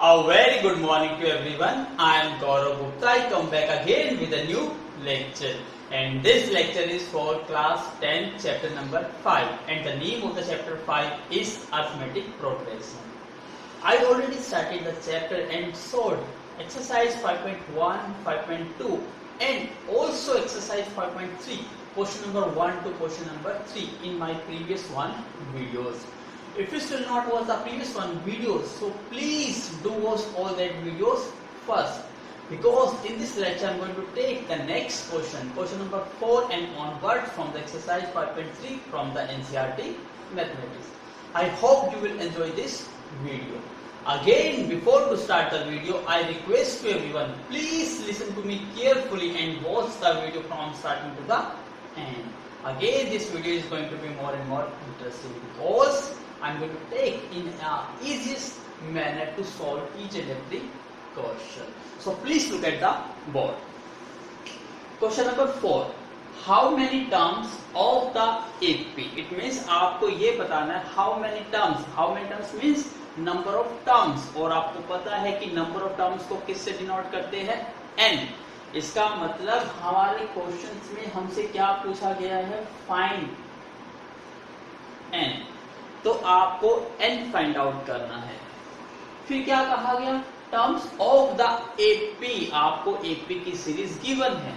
A very good morning to everyone. I am Gaurav Gupta. I come back again with a new lecture. And this lecture is for class 10 chapter number 5. And the name of the chapter 5 is arithmetic progression. I already started the chapter and solved exercise 5.1, 5.2 and also exercise 5.3, question number 1 to question number 3 in my previous one videos. If you still not watch the previous one videos, so please do watch all that videos first, because in this lecture I am going to take the next question number 4 and onward from the exercise 5.3 from the NCERT mathematics. I hope you will enjoy this video. Again, before to start the video, I request to everyone, please listen to me carefully and watch the video from starting to the end. Again, this video is going to be more and more interesting because I am going to take in easiest manner to solve each and every question. So please look at the board. Question number 4. How many terms of the AP? It means आपको ये बताना है how many terms. How many terms means number of terms. और आपको पता है कि number of terms को किससे डिनोट करते हैं? n. इसका मतलब हमारे क्वेश्चंस में हमसे क्या पूछा गया है? Find n. तो आपको n फाइंड आउट करना है. फिर क्या कहा गया? Terms of the AP. आपको AP की सीरीज गिवन है,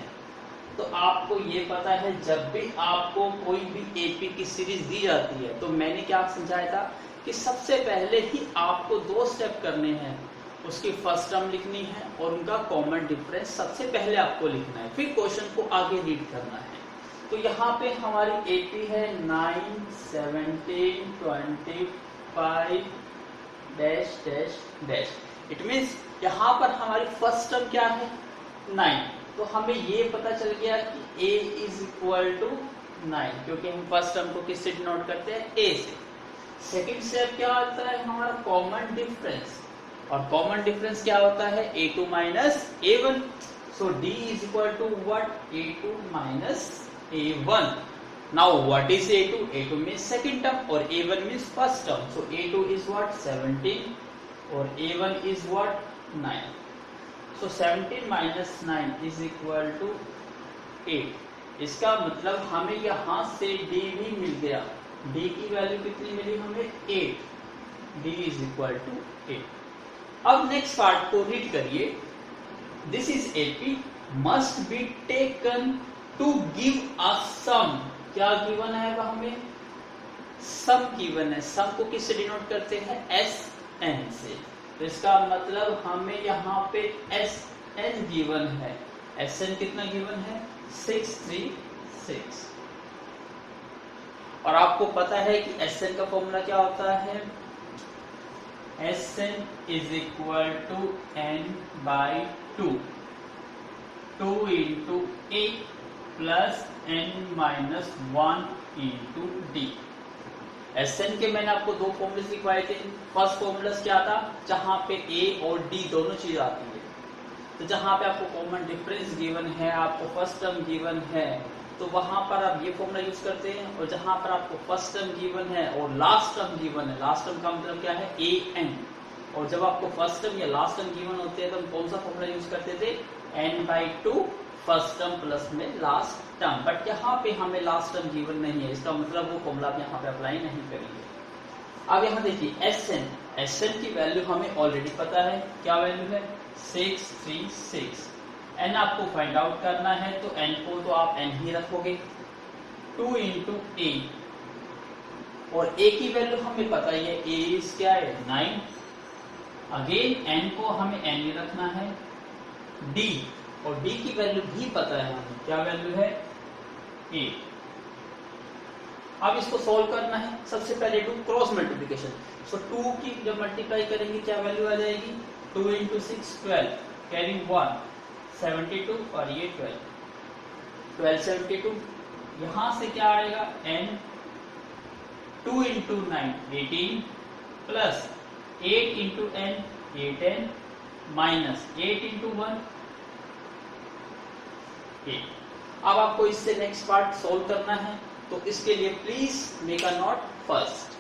तो आपको ये पता है जब भी आपको कोई भी AP की सीरीज दी जाती है तो मैंने क्या समझाया था कि सबसे पहले ही आपको दो स्टेप करने हैं. उसकी फर्स्ट टर्म लिखनी है और उनका कॉमन डिफरेंस सबसे पहले आपको लिखना है, फिर क्वेश्चन को आगे रीड करना है. तो यहाँ पे हमारी AP है 9, 17, 25 dash dash dash. It means यहाँ पर हमारी फर्स्ट टर्म क्या है? 9. तो हमें ये पता चल गया कि A इज इक्वल टू 9, क्योंकि हम फर्स्ट टर्म को किससे डिनोट करते हैं? A से. सेकेंड स्टेप क्या होता है? हमारा कॉमन डिफरेंस. और कॉमन डिफरेंस क्या होता है? A2 minus A1. So D is equal to what? A2 minus A1. Now what is A2? A2 means second term or A1 means first term. So A2 is what? 17 or A1 is what? 9. So 17 minus 9 is equal to 8. इसका मतलब हमें यहाँ से D भी मिल गया. D की value कितनी मिली हमें? 8. D is equal to 8. अब नेक्स्ट पार्ट को रीड करिए. This is AP must be taken to give a sum. क्या गिवन है वह हमें? सम गिवन है. सम को किससे डिनोट करते हैं? Sn से. तो इसका मतलब हमें यहाँ पे Sn गिवन है. Sn कितना गिवन है? 636. और आपको पता है कि Sn का फॉर्मूला क्या होता है? Sn is equal to n by 2. 2 into A plus n minus 1 into D. Sn के मैंने आपको दो फॉर्मूले लिखवाए थे. फर्स्ट फॉर्मूला क्या था? जहां पे A और D दोनों चीज आती है. तो जहां पे आपको कॉमन डिफरेंस गिवन है, आपको फर्स्ट टर्म गिवन है, तो वहां पर आप ये फॉर्मूला यूज करते हैं. और जहां पर आपको फर्स्ट टर्म गिवन है और लास्ट टर्म गिवन है, लास्ट टर्म का मतलब क्या है? An. और जब आपको फर्स्ट टर्म या लास्ट टर्म गिवन होते हैं तो हम कौन सा फॉर्मूला यूज करते थे? n/2 फर्स्ट टर्म प्लस में लास्ट टर्म. बट यहाँ पे हमें लास्ट टर्म गिवन नहीं है, इसका मतलब वो फॉर्मूला आप यहाँ पे अप्लाई नहीं करेंगे. अब यहाँ देखिए Sn की वैल्यू हमें ऑलरेडी पता है. क्या वैल्यू है? 636. n आपको फाइंड आउट करना है, तो n को तो आप n ही रखोगे. 2 इंटू A. और A की वैल्यू हमें पता ही है. A इज क्या है? 9. अगेन n को हमें n ही रखना है. D. और D की वैल्यू भी पता है हमें. क्या वैल्यू है? 8. अब इसको सॉल्व करना है. सबसे पहले डू क्रॉस मल्टीप्लिकेशन. सो 2 की जब मल्टीप्लाई करेंगे क्या वैल्यू आ जाएगी? 2 इंटू 6 12, कैरी 1 72 और ये 12 72. यहां से क्या आएगा? n. 2 into 9 18 plus 8 into n 8n minus 8 into 1 8. अब आपको इससे नेक्स्ट पार्ट सोल्व करना है, तो इसके लिए please make a node first.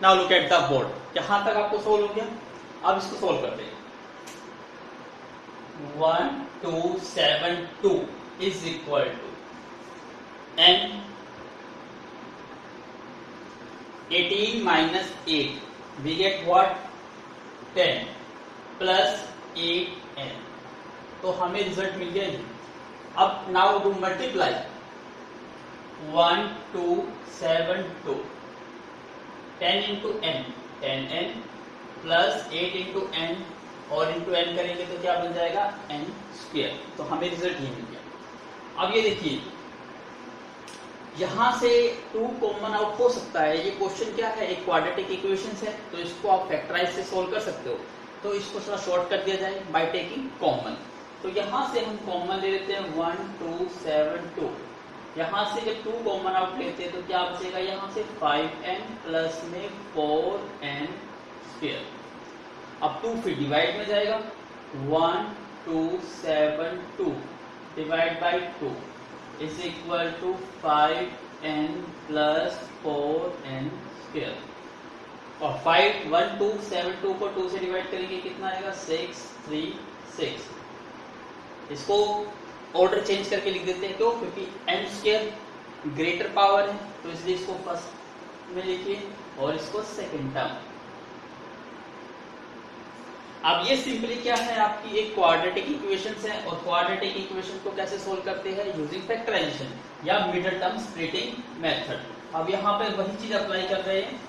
Now look at the board. यहां तक आपको सोल्व हो गया, अब इसको सोल्व करते हैं। 1272 is equal to n 18 minus 8 we get what 10 plus 8n। तो हमें रिजल्ट मिल गया। अब now do multiply 1272 10 into n 10n plus 8 into n और इंटू n करेंगे तो क्या बन जाएगा n स्क्वायर। तो हमें रिजल्ट ये मिल गया। अब ये देखिए यहां से 2 कॉमन आउट हो सकता है। ये क्वेश्चन क्या है, एक क्वाड्रेटिक इक्वेशन है, तो इसको आप फैक्टराइज से सोल्व कर सकते हो। तो इसको थोड़ा शॉर्ट कर दिया जाए बाय टेकिंग कॉमन। तो यहां से हम कॉमन ले लेते हैं 1272। यहां से जब 2 कॉमन आउट लेते हैं तो क्या बचेगा, यहां से 5n प्लस में 4n स्क्वायर। अब 2 फिर डिवाइड में जाएगा 1272 divide by 2 is equal to 5n plus 4n square. और 1272 को 2 से डिवाइड करेंगे कितना आएगा 636। इसको ऑर्डर चेंज करके लिख देते हैं, क्यों, क्योंकि n स्क्वायर ग्रेटर पावर है, तो इसलिए इसको फर्स्ट में लिखिए और इसको सेकंड टर्म। अब ये सिंपली क्या है, आपकी एक क्वाड्रेटिक इक्वेशन है, और क्वाड्रेटिक इक्वेशन को कैसे सोल्व करते हैं, यूजिंग फैक्टराइजेशन या मिडिल टर्म स्प्लिटिंग मेथड। अब यहाँ पे वही चीज अप्लाई कर रहे हैं।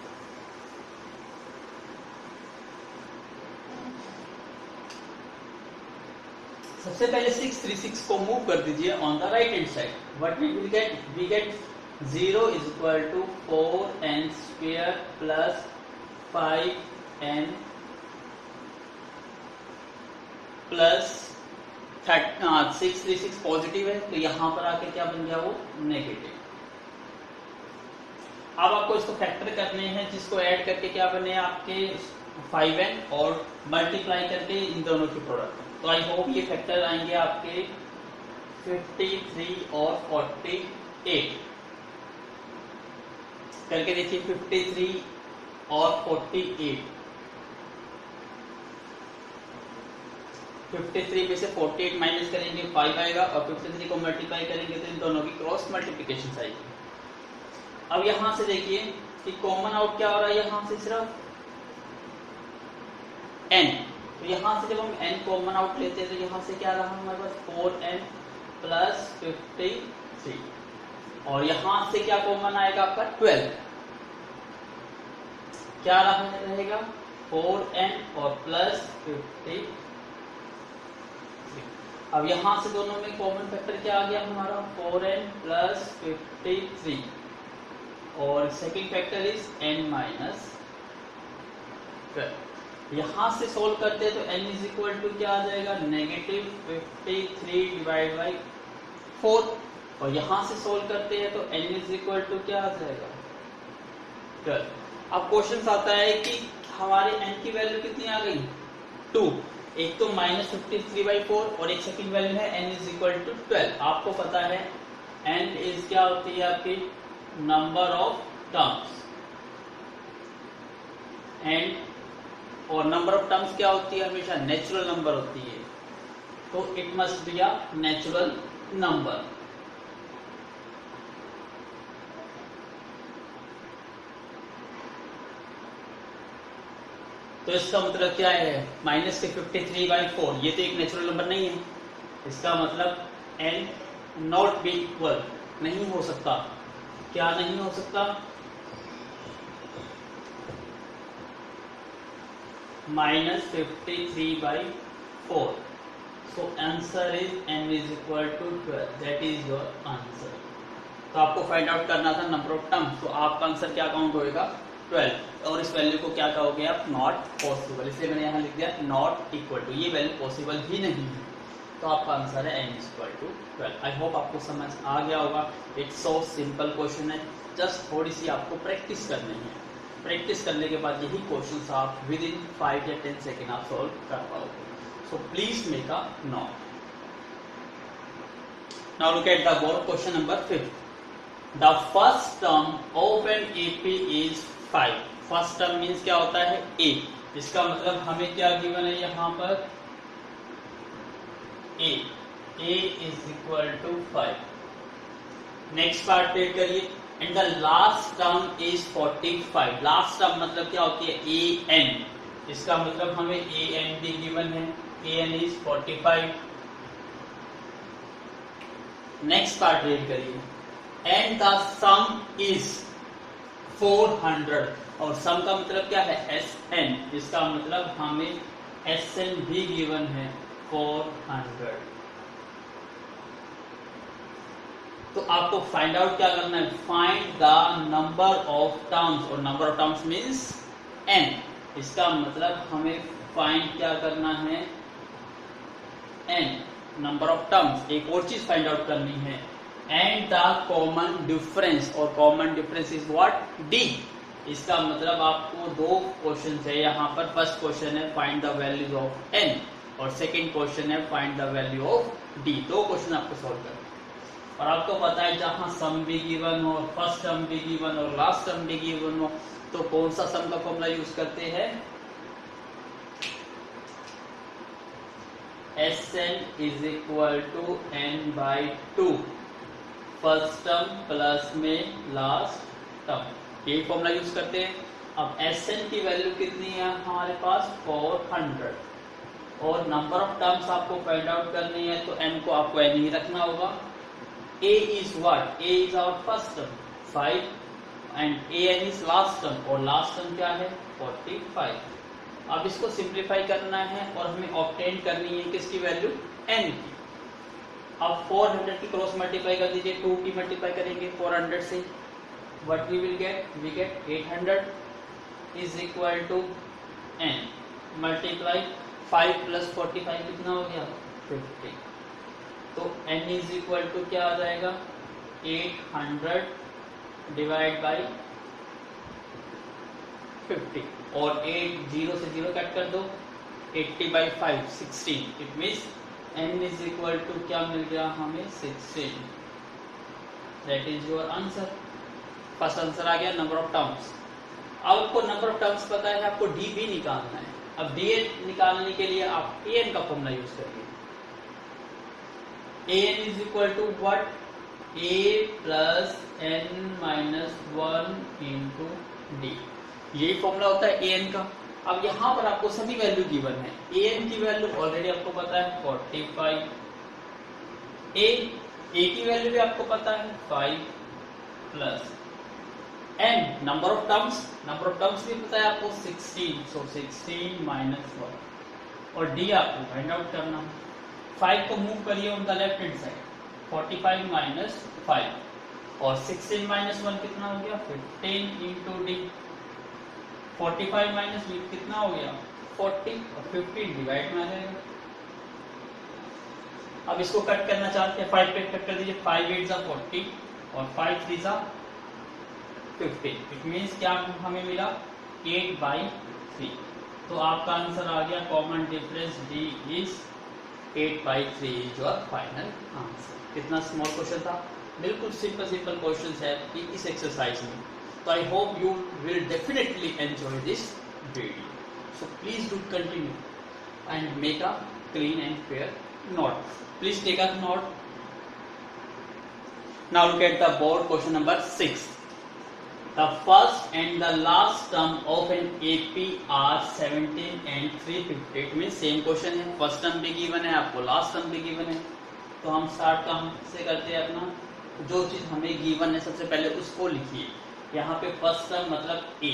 सबसे पहले 636 को मूव कर दीजिए on the right hand side. What we will get, we get 0 is equal to 4n square plus 5n plus 636 positive है, तो यहां पर आके क्या बन गया, वो नेगेटिव। अब आपको इसको फैक्टर करने हैं, जिसको ऐड करके क्या बने आपके 5n और मल्टीप्लाई करके इन दोनों की प्रोडक्ट। तो आई होप ये फैक्टर आएंगे आपके 53 और 48 करके देखिए। 53 और 48, 53 में से 48 माइनस करेंगे 5 आएगा, और 53 को मल्टीप्लाई करेंगे तो इन दोनों की क्रॉस मल्टीप्लिकेशन आएगी। अब यहां से देखिए कि कॉमन आउट क्या हो रहा है, यहां से सिर्फ n। तो यहां से जब हम n कॉमन आउट लेते हैं तो यहां से क्या रहा हमारे पास 4n प्लस 53, और यहां से क्या कॉमन आएगा आपका 12। क्या रहेगा 4n और प्लस 53। अब यहां से दोनों में कॉमन फैक्टर क्या आ गया हमारा 4n प्लस 53, और second factor is n minus 12। यहां से सोल्व करते हैं तो n इज इक्वल टू क्या आ जाएगा नेगेटिव 53 डिवाइड बाई 4, और यहां से सोल्व करते हैं तो n इज इक्वल टू क्या आ जाएगा 12। अब क्वेश्चन आता है कि हमारे n की वैल्यू कितनी आ गई 2। एक तो माइनस 53/4 और एक सेकंड वैल्यू है n इज इक्वल टू 12। आपको पता है n इज क्या होती है आपकी नंबर ऑफ टर्म्स, एंड और नंबर ऑफ टर्म्स क्या होती है, हमेशा नेचुरल नंबर होती है, तो it must be a natural number. तो इसका मतलब क्या है, माइनस के 53/4, ये तो एक नेचुरल नंबर नहीं है। इसका मतलब n नॉट बी इक्वल, नहीं हो सकता। क्या नहीं हो सकता, minus 53/4. So answer is n is equal to 12. That is your answer. तो आपको फाइंड आउट करना था नंबर ऑफ टर्म्स, तो आपका आंसर क्या काउंट होएगा 12, और इस वैल्यू को क्या कहोगे आप नॉट पॉसिबल, इसलिए मैंने यहाँ लिख दिया नॉट इक्वल टू, ये वैल्यू पॉसिबल ही नहीं है। तो आपका आंसर है n is equal to 12। I hope आपको समझ आ गया होगा। इट्स सो सिंपल क्वेश्चन है, जस्ट थोड़ी सी आपको प्रैक्टिस करनी है। प्रैक्टिस करने के बाद यही क्वेश्चंस आप विद इन 5 या 10 सेकेंड आप सॉल्व कर पाओगे। So please make a note. Now look at the board, question number 5। The first term of an AP is 5. First term means क्या होता है a, इसका मतलब हमें क्या गिवन है यहाँ पर a is equal to 5। Next part read करिए, and the last term is 45। Last term मतलब क्या होती है a n, इसका मतलब हमें a n भी गिवन है, a n is 45। Next part read करिए, एंड द सम इज 400, और सम का मतलब क्या है Sn, इसका मतलब हमें Sn भी गिवन है 400। तो आपको फाइंड आउट क्या करना है, find the number of terms, और number of terms means n, इसका मतलब हमें फाइंड क्या करना है n, नंबर ऑफ टर्म्स। एक और चीज फाइंड आउट करनी है, एंड द कॉमन डिफरेंस, और common difference is what d, इसका मतलब आपको दो क्वेश्चन है यहाँ पर। फर्स्ट क्वेश्चन है find the values of n, और सेकंड क्वेश्चन है find the value of d। दो क्वेश्चन आपको सॉल्व करना है, और आपको पता है जहां सम भी गिवन हो, फर्स्ट टर्म भी गिवन और लास्ट टर्म भी गिवन हो, तो कौन सा सम का फॉर्मूला यूज करते हैं, Sn is equal to n by 2, first term plus में लास्ट टर्म, यही फॉर्मूला यूज करते हैं। अब Sn की वैल्यू कितनी है हमारे पास 400, और नंबर ऑफ टर्म्स आपको फाइंड आउट करनी है, तो n को आपको n ही रखना होगा। a is what, a is our first term 5, and an is last term, और last term क्या है 45। अब इसको सिंप्लीफाई करना है और हमें ऑब्टेन करनी है किसकी वैल्यू n की। अब 400 की क्रॉस मल्टीप्लाई कर दीजिए, 2 की मल्टीप्लाई करेंगे 400 से, what we will get, we get 800 is equal to n multiply 5 plus 45 कितना हो गया 50, तो n इज इक्वल टू क्या आ जाएगा 800 डिवाइड बाई 50, और 8 0 से 0 कट कर दो, 80 by 5 16, it means n is equal to क्या मिल गया हमें 16। That is your answer. First answer आ गया नंबर ऑफ टर्म्स। अब आपको नंबर ऑफ टर्म्स पता है, आपको d भी निकालना है। अब d निकालने के लिए आप an का फॉर्मूला यूज करिए, an is equal to what, a plus n minus 1 into d, यही फॉर्मूला होता है an का। अब यहाँ पर आपको सभी वैल्यू गिवन है, an की वैल्यू ऑलरेडी आपको पता है 45, a की वैल्यू भी आपको पता है 5 plus n, number of terms भी पता है आपको 16, सो 16 माइनस 1, और d आपको फाइंड आउट करना है। 5 को मूव करिए on the left hand side, 45 minus 5, और 16 माइनस 1 कितना हो गया 15 इंटू डी, 45 माइनस कितना हो गया 40, और 15 डिवाइड में आ जाएगा। अब इसको कट करना चाहते हैं, 5 पे कट कर दीजिए, 5 8 जा 40 और 5 3 जा 50, इट मीन्स क्या हमें मिला 8 बाई 3। तो आपका आंसर आ गया, common difference D is 8 by 3 is your final answer। कितना स्मॉल क्वेश्चन था, बिल्कुल सिंपल क्वेश्चन है इस एक्सरसाइज में। तो I hope you will definitely enjoy this video, so please do continue and make a clean and fair note. Please take a note. Now look at the board question number 6। The first and the last term of an AP are 17 and 350। It means same question है, first term भी given है आपको, last term भी given है। तो हम start कहाँ से करते हैं अपना, जो चीज हमें गिवन है सबसे पहले उसको लिखिए। यहाँ पे फर्स्ट टर्म मतलब A,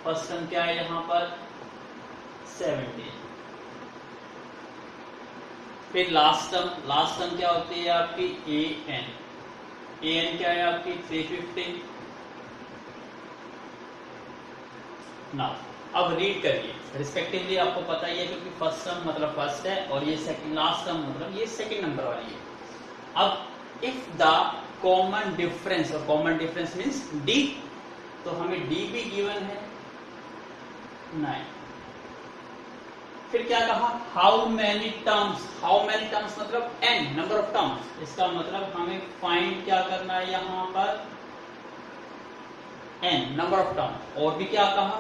फर्स्ट टर्म क्या है यहाँ पर 17, फिर लास्ट टर्म क्या होती है आपकी an क्या है आपकी 350। नाउ अब रीड करिए रिस्पेक्टिवली, आपको पता ही है क्योंकि फर्स्ट टर्म मतलब फर्स्ट है और ये सेकंड, लास्ट टर्म मतलब ये सेकंड नंबर वाली है। अब इफ द कॉमन डिफरेंस, और कॉमन डिफरेंस मींस डी, तो हमें डी भी गिवन है 9। फिर क्या कहा, हाउ मैनी टर्म्स मतलब n, नंबर ऑफ टर्म्स। इसका मतलब हमें फाइंड क्या करना है यहाँ पर n नंबर ऑफ टर्म, और भी क्या कहा,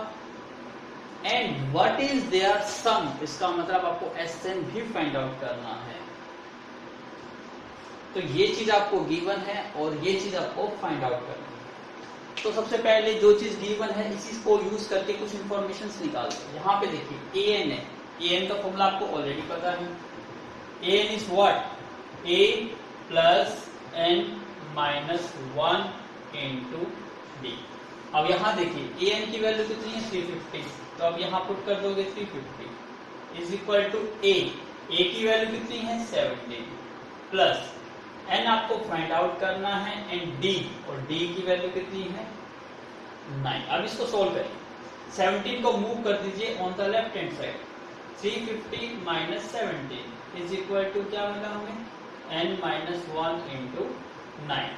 एंड व्हाट इज देयर सम, इसका मतलब आपको Sn भी फाइंड आउट करना है। तो ये चीज आपको गिवन है और ये चीज आपको फाइंड आउट करनी है। तो सबसे पहले जो चीज गिवन है इसी को यूज करके कुछ इंफॉर्मेशन निकालते हैं। यहाँ पे देखिए an है, an का फॉर्मूला आपको ऑलरेडी पता है, an is what, a plus n minus 1 into d। अब यहाँ देखिए an की वैल्यू कितनी है 350, तो अब यहाँ पुट कर दोगे 350 इज इक्वल टू a की वैल्यू कितनी है 17 प्लस n आपको फाइंड आउट करना है एंड d, और d की वैल्यू कितनी है 9। अब इसको सोल्व करिए, 17 को मूव कर दीजिए on the left hand side, 350 minus 17 is equal to क्या मिला हमें n माइनस 1 इंटू 9।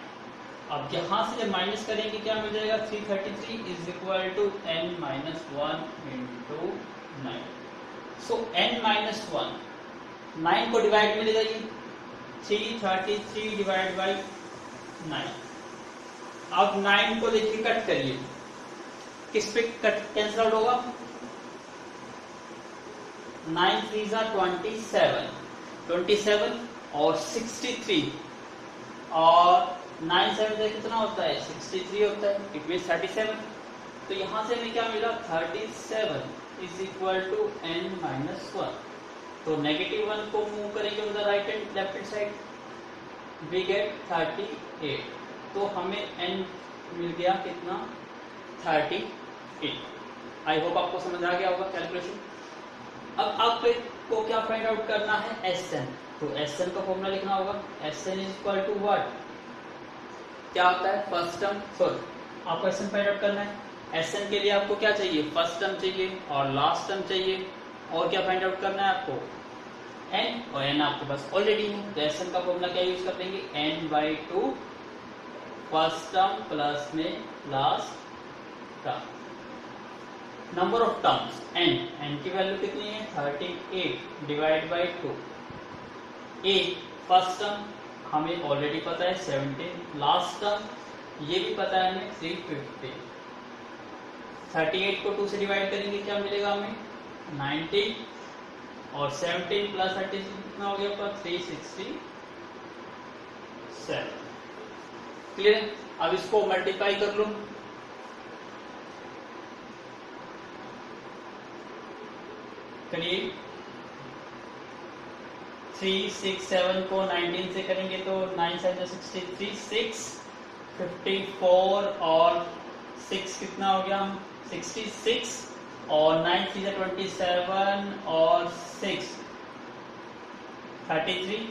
अब यहां से जब माइनस करेंगे क्या मिल जाएगा 333 is equal to n minus 1 into 9। So n minus 1 9 को डिवाइड में ले जाइए, 333 डिवाइड बाई 9। अब 9 को देखिए कट करिए, किस पे कट कैंसिल आउट होगा, 9 3 27 और 63 और 9 7 से कितना होता है 63 होता है, इट मीन 37। तो यहां से हमें क्या मिला 37 is equal to n minus 1। तो नेगेटिव 1 को मूव करेंगे उधर right hand left hand side, we get 38। तो हमें n मिल गया कितना 38। आई होप आपको समझ आ गया होगा कैलकुलेशन। अब आपको क्या फाइंड आउट करना है Sn, तो Sn का फॉर्मूला लिखना होगा, Sn is equal to what, क्या होता है फर्स्ट टर्म, सॉरी आपको Sn फाइंड आउट करना है। Sn के लिए आपको क्या चाहिए, फर्स्ट टर्म चाहिए और लास्ट टर्म चाहिए, और क्या फाइंड आउट करना है आपको n, और n आपके पास ऑलरेडी है। तो Sn का फॉर्मूला क्या यूज कर देंगे n/2 फर्स्ट टर्म प्लस में last term. Number of terms n की वैल्यू कितनी है 38 divide by 2। a first term हमें ऑलरेडी पता है 17, लास्ट टर्म ये भी पता है हमें 350। 38 को 2 से डिवाइड करेंगे क्या मिलेगा हमें 90, और 17 प्लस 36 कितना हो गया आपका 367। क्लियर, अब इसको मल्टीप्लाई कर लो, करिए 3 6 7 को 19 से करेंगे तो 9 7 63 6 54 और 6 कितना हो गया 66 और 9 3 27 और 6 33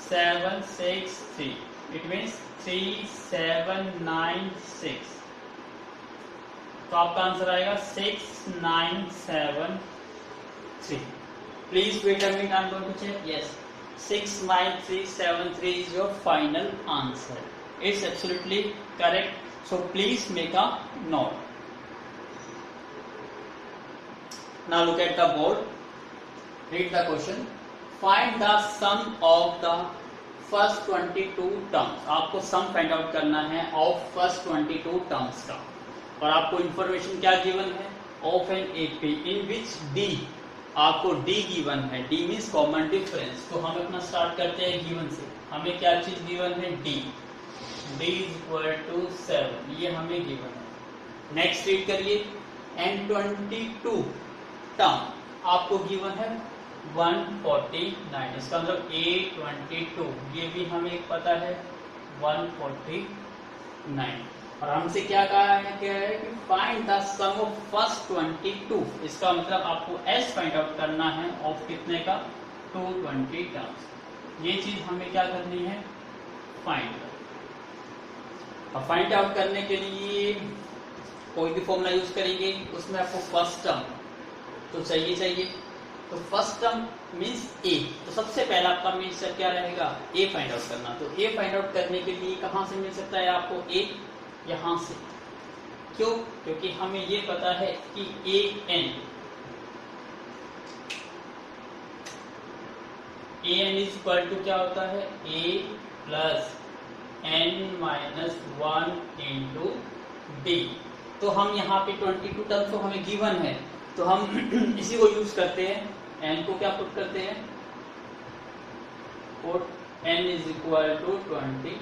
7 6 3 इट मीन्स 3796। तो आपका आंसर आएगा 6973। Please wait a minute, I'm going to check. Yes, 69373 is your final answer. It's absolutely correct. So please make a note. Now look at the board. Read the question. Find the sum of the first 22 terms. आपको sum find out करना है of first 22 terms का, और आपको information क्या given है of an AP in which D, आपको D given है, D मीन्स कॉमन डिफरेंस। तो हम अपना स्टार्ट करते हैं गिवन से, हमें क्या चीज गिवन है D इज इक्वल टू 7, ये हमें गिवन है। नेक्स्ट रीड करिए N22 टर्म आपको गिवन है 149, इसका मतलब A22 ये भी हमें पता है 149। और हमसे क्या कहा है कि find the sum of first 22, इसका मतलब आपको S फाइंड आउट करना है ऑफ कितने का 220 टर्म्स। ये चीज हमें क्या करनी है फाइंड। अब फाइंड आउट करने के लिए कोई भी फॉर्मूला यूज करेंगे, उसमें आपको फर्स्ट टर्म तो चाहिए। तो फर्स्ट टर्म मीन्स A, तो सबसे पहला आपका मीन्स क्या रहेगा A फाइंड आउट करना। तो A फाइंड आउट करने के लिए कहां से मिल सकता है आपको A, यहां से। क्यों? क्योंकि हमें ये पता है कि an इज इक्वल टू क्या होता है a plus n minus 1 into d। तो हम यहाँ पे 22 टर्म्स तो हमें गिवन है, तो हम इसी को यूज करते हैं, n को क्या पुट करते हैं, put n is equal to 22,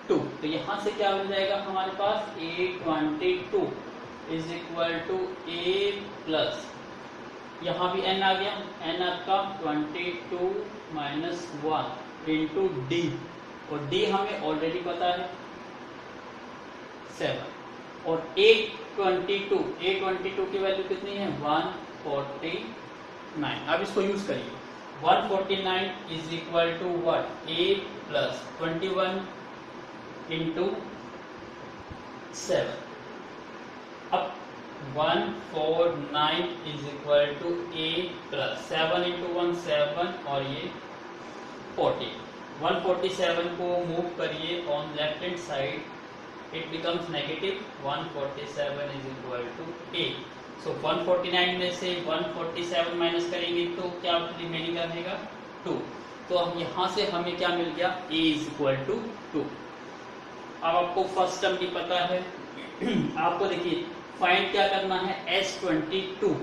तो यहाँ से क्या मिल जाएगा हमारे पास, A22 is equal to A plus, यहाँ भी n आ गया, n आपका 22 माइनस 1 इंटू D, और D हमें ऑलरेडी पता है 7, और A22 की वैल्यू कितनी है, 149। अब इसको यूज करिए, 149 is equal to what, A plus 21 into 7। अब 149 is equal to A plus 7 into 1 7, और ये 40। 147 को मूव करिए on left hand side, it becomes negative, 147 is equal to A. So 149 में से 147 माइनस करेंगे तो क्या रिमेनिंग रहेगा, 2। तो अब यहाँ से हमें क्या मिल गया, A is equal to 2। अब आपको फर्स्ट टर्म भी पता है, आपको देखिए फाइंड क्या करना है, S22,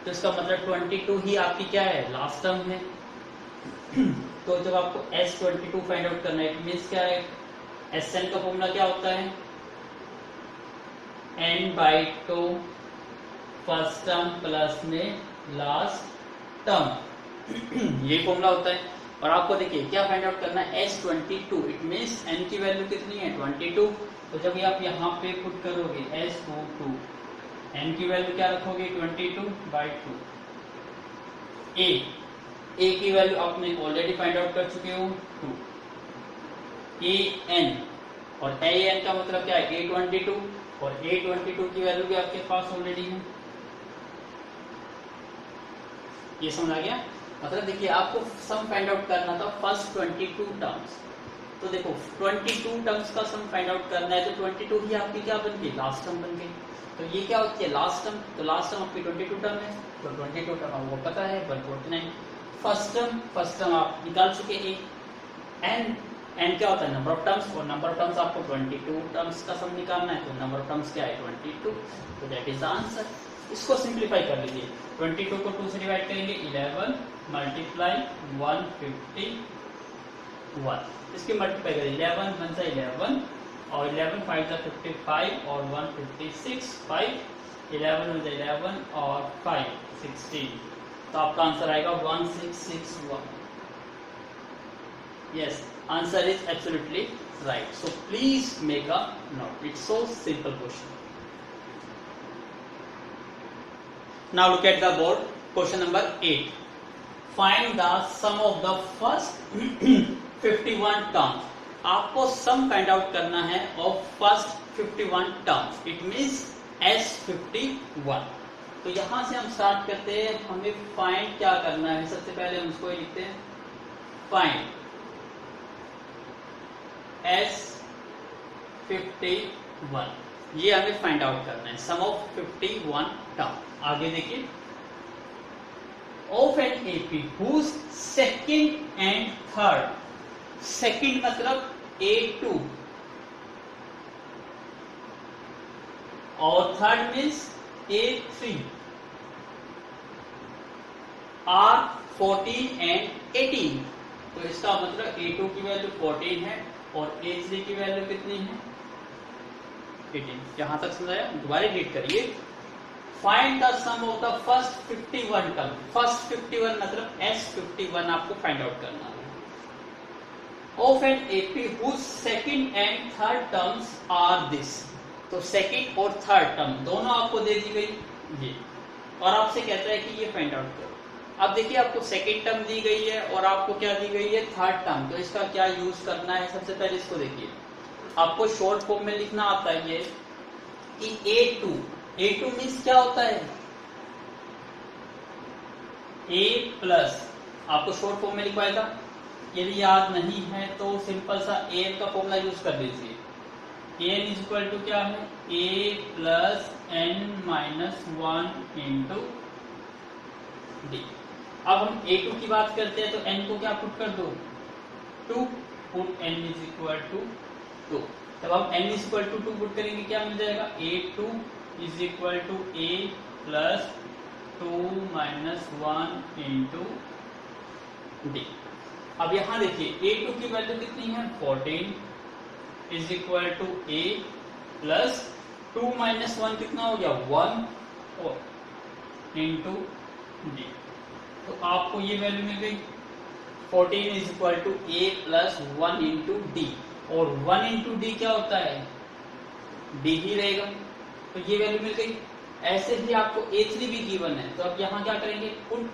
तो इसका मतलब 22 ही आपकी क्या है, लास्ट टर्म है। तो जब आपको S22 फाइंड आउट करना है, इट मीन्स क्या है, Sn का फॉर्मूला क्या होता है, n/2 फर्स्ट टर्म प्लस में लास्ट टर्म, ये फॉर्मूला होता है। और आपको देखिए क्या फाइंड आउट करना है, S22, इट मीन्स n की वैल्यू कितनी है, 22। तो जब ये आप यहाँ पे पुट करोगे S22, n की वैल्यू क्या रखोगे, 22/2। A की वैल्यू आपने ऑलरेडी फाइंड आउट कर चुके हो, 2। an, और an का मतलब क्या है, A22, और A22 की वैल्यू भी आपके पास ऑलरेडी है। ये समझ आ गया, मतलब देखिए आपको सम फाइंड आउट करना था फर्स्ट 22 टर्म्स, तो देखो 22 टर्म्स का सम फाइंड आउट करना है, तो 22 ही आपकी क्या बन गई, लास्ट टर्म बन गई। तो ये क्या होती है, लास्ट टर्म, तो लास्ट टर्म आपकी 22 टर्म है, तो 22 टर्म आपको पता है 149। फर्स्ट टर्म आप निकाल चुके हैं, n क्या होता है, नंबर ऑफ टर्म्स, और नंबर ऑफ टर्म्स आपको 22 टर्म्स का सम निकालना है, तो नंबर ऑफ टर्म्स क्या है, 22, तो दैट इज द आंसर। इसको सिंप्लीफाई कर लीजिए, 22 को 2 से डिवाइड करेंगे, 11 मल्टीप्लाई 151, इसकी मल्टीप्लाई करेंगे, 11 1 से 11, और 11 5 से 55, और 156, 5 11 1 से 11, और 5 16, तो आपका आंसर आएगा 1661। Yes, answer is absolutely right. So please make a note. It's so simple question. Now look at the board. Question number 8. Find the sum of the first 51 terms. आपको sum find out करना है of first 51 terms. It means S51. तो यहां से हम start करते हैं, हमें फाइंड क्या करना है, सबसे पहले हम उसको लिखते हैं, फाइंड S51, ये हमें फाइंड आउट करना है, सम ऑफ 51 टर्म। आगे देखिए, of an AP whose second and third, second मतलब A2, और third means A3 are 14 and 18, तो इसका मतलब A2 की वैल्यू 14 है, और A3 की वैल्यू कितनी है, 18। यहां तक समझाया, दोबारा रीड करिए, find the sum of the first 51 term. First 51 मतलब S51 आपको फाइंड आउट करना है, of an AP whose second and third terms are this, तो सेकंड और थर्ड टर्म दोनों आपको दे दी गई ये, और आपसे कहता है कि ये फाइंड आउट करो। अब देखिए आपको सेकंड टर्म दी गई है, और आपको क्या दी गई है, थर्ड टर्म, तो इसका क्या यूज करना है, सबसे पहले इसको देखिए, आपको शॉर्ट फॉर्म में लिखना आता है ये कि A2 मीन्स क्या होता है, A प्लस, आपको शॉर्ट फॉर्म में लिखवाया था, यदि याद नहीं है तो सिंपल सा AN का फॉर्मूला यूज कर लीजिए। AN इज इक्वल टू क्या है, A plus n-1 into D। अब हम A2 की बात करते हैं, तो n को क्या पुट कर दो, 2, put n is equal to 2। तब हम n is equal to 2 put करेंगे, क्या मिल जाएगा, a2 is equal to a plus 2 minus 1 into D. अब यहाँ देखिए a2 की वैल्यू कितनी है, 14 is equal to a plus 2 minus 1 कितना हो गया, 1 और इंटू डी। तो आपको ये वैल्यू मिल गई, 14 is equal to a plus 1 into D, और 1 इंटू डी क्या होता है, डी ही रहेगा, तो ये वैल्यू मिल गई। ऐसे ही आपको a3 भी गिवन है, तो अब यहाँ क्या करेंगे, put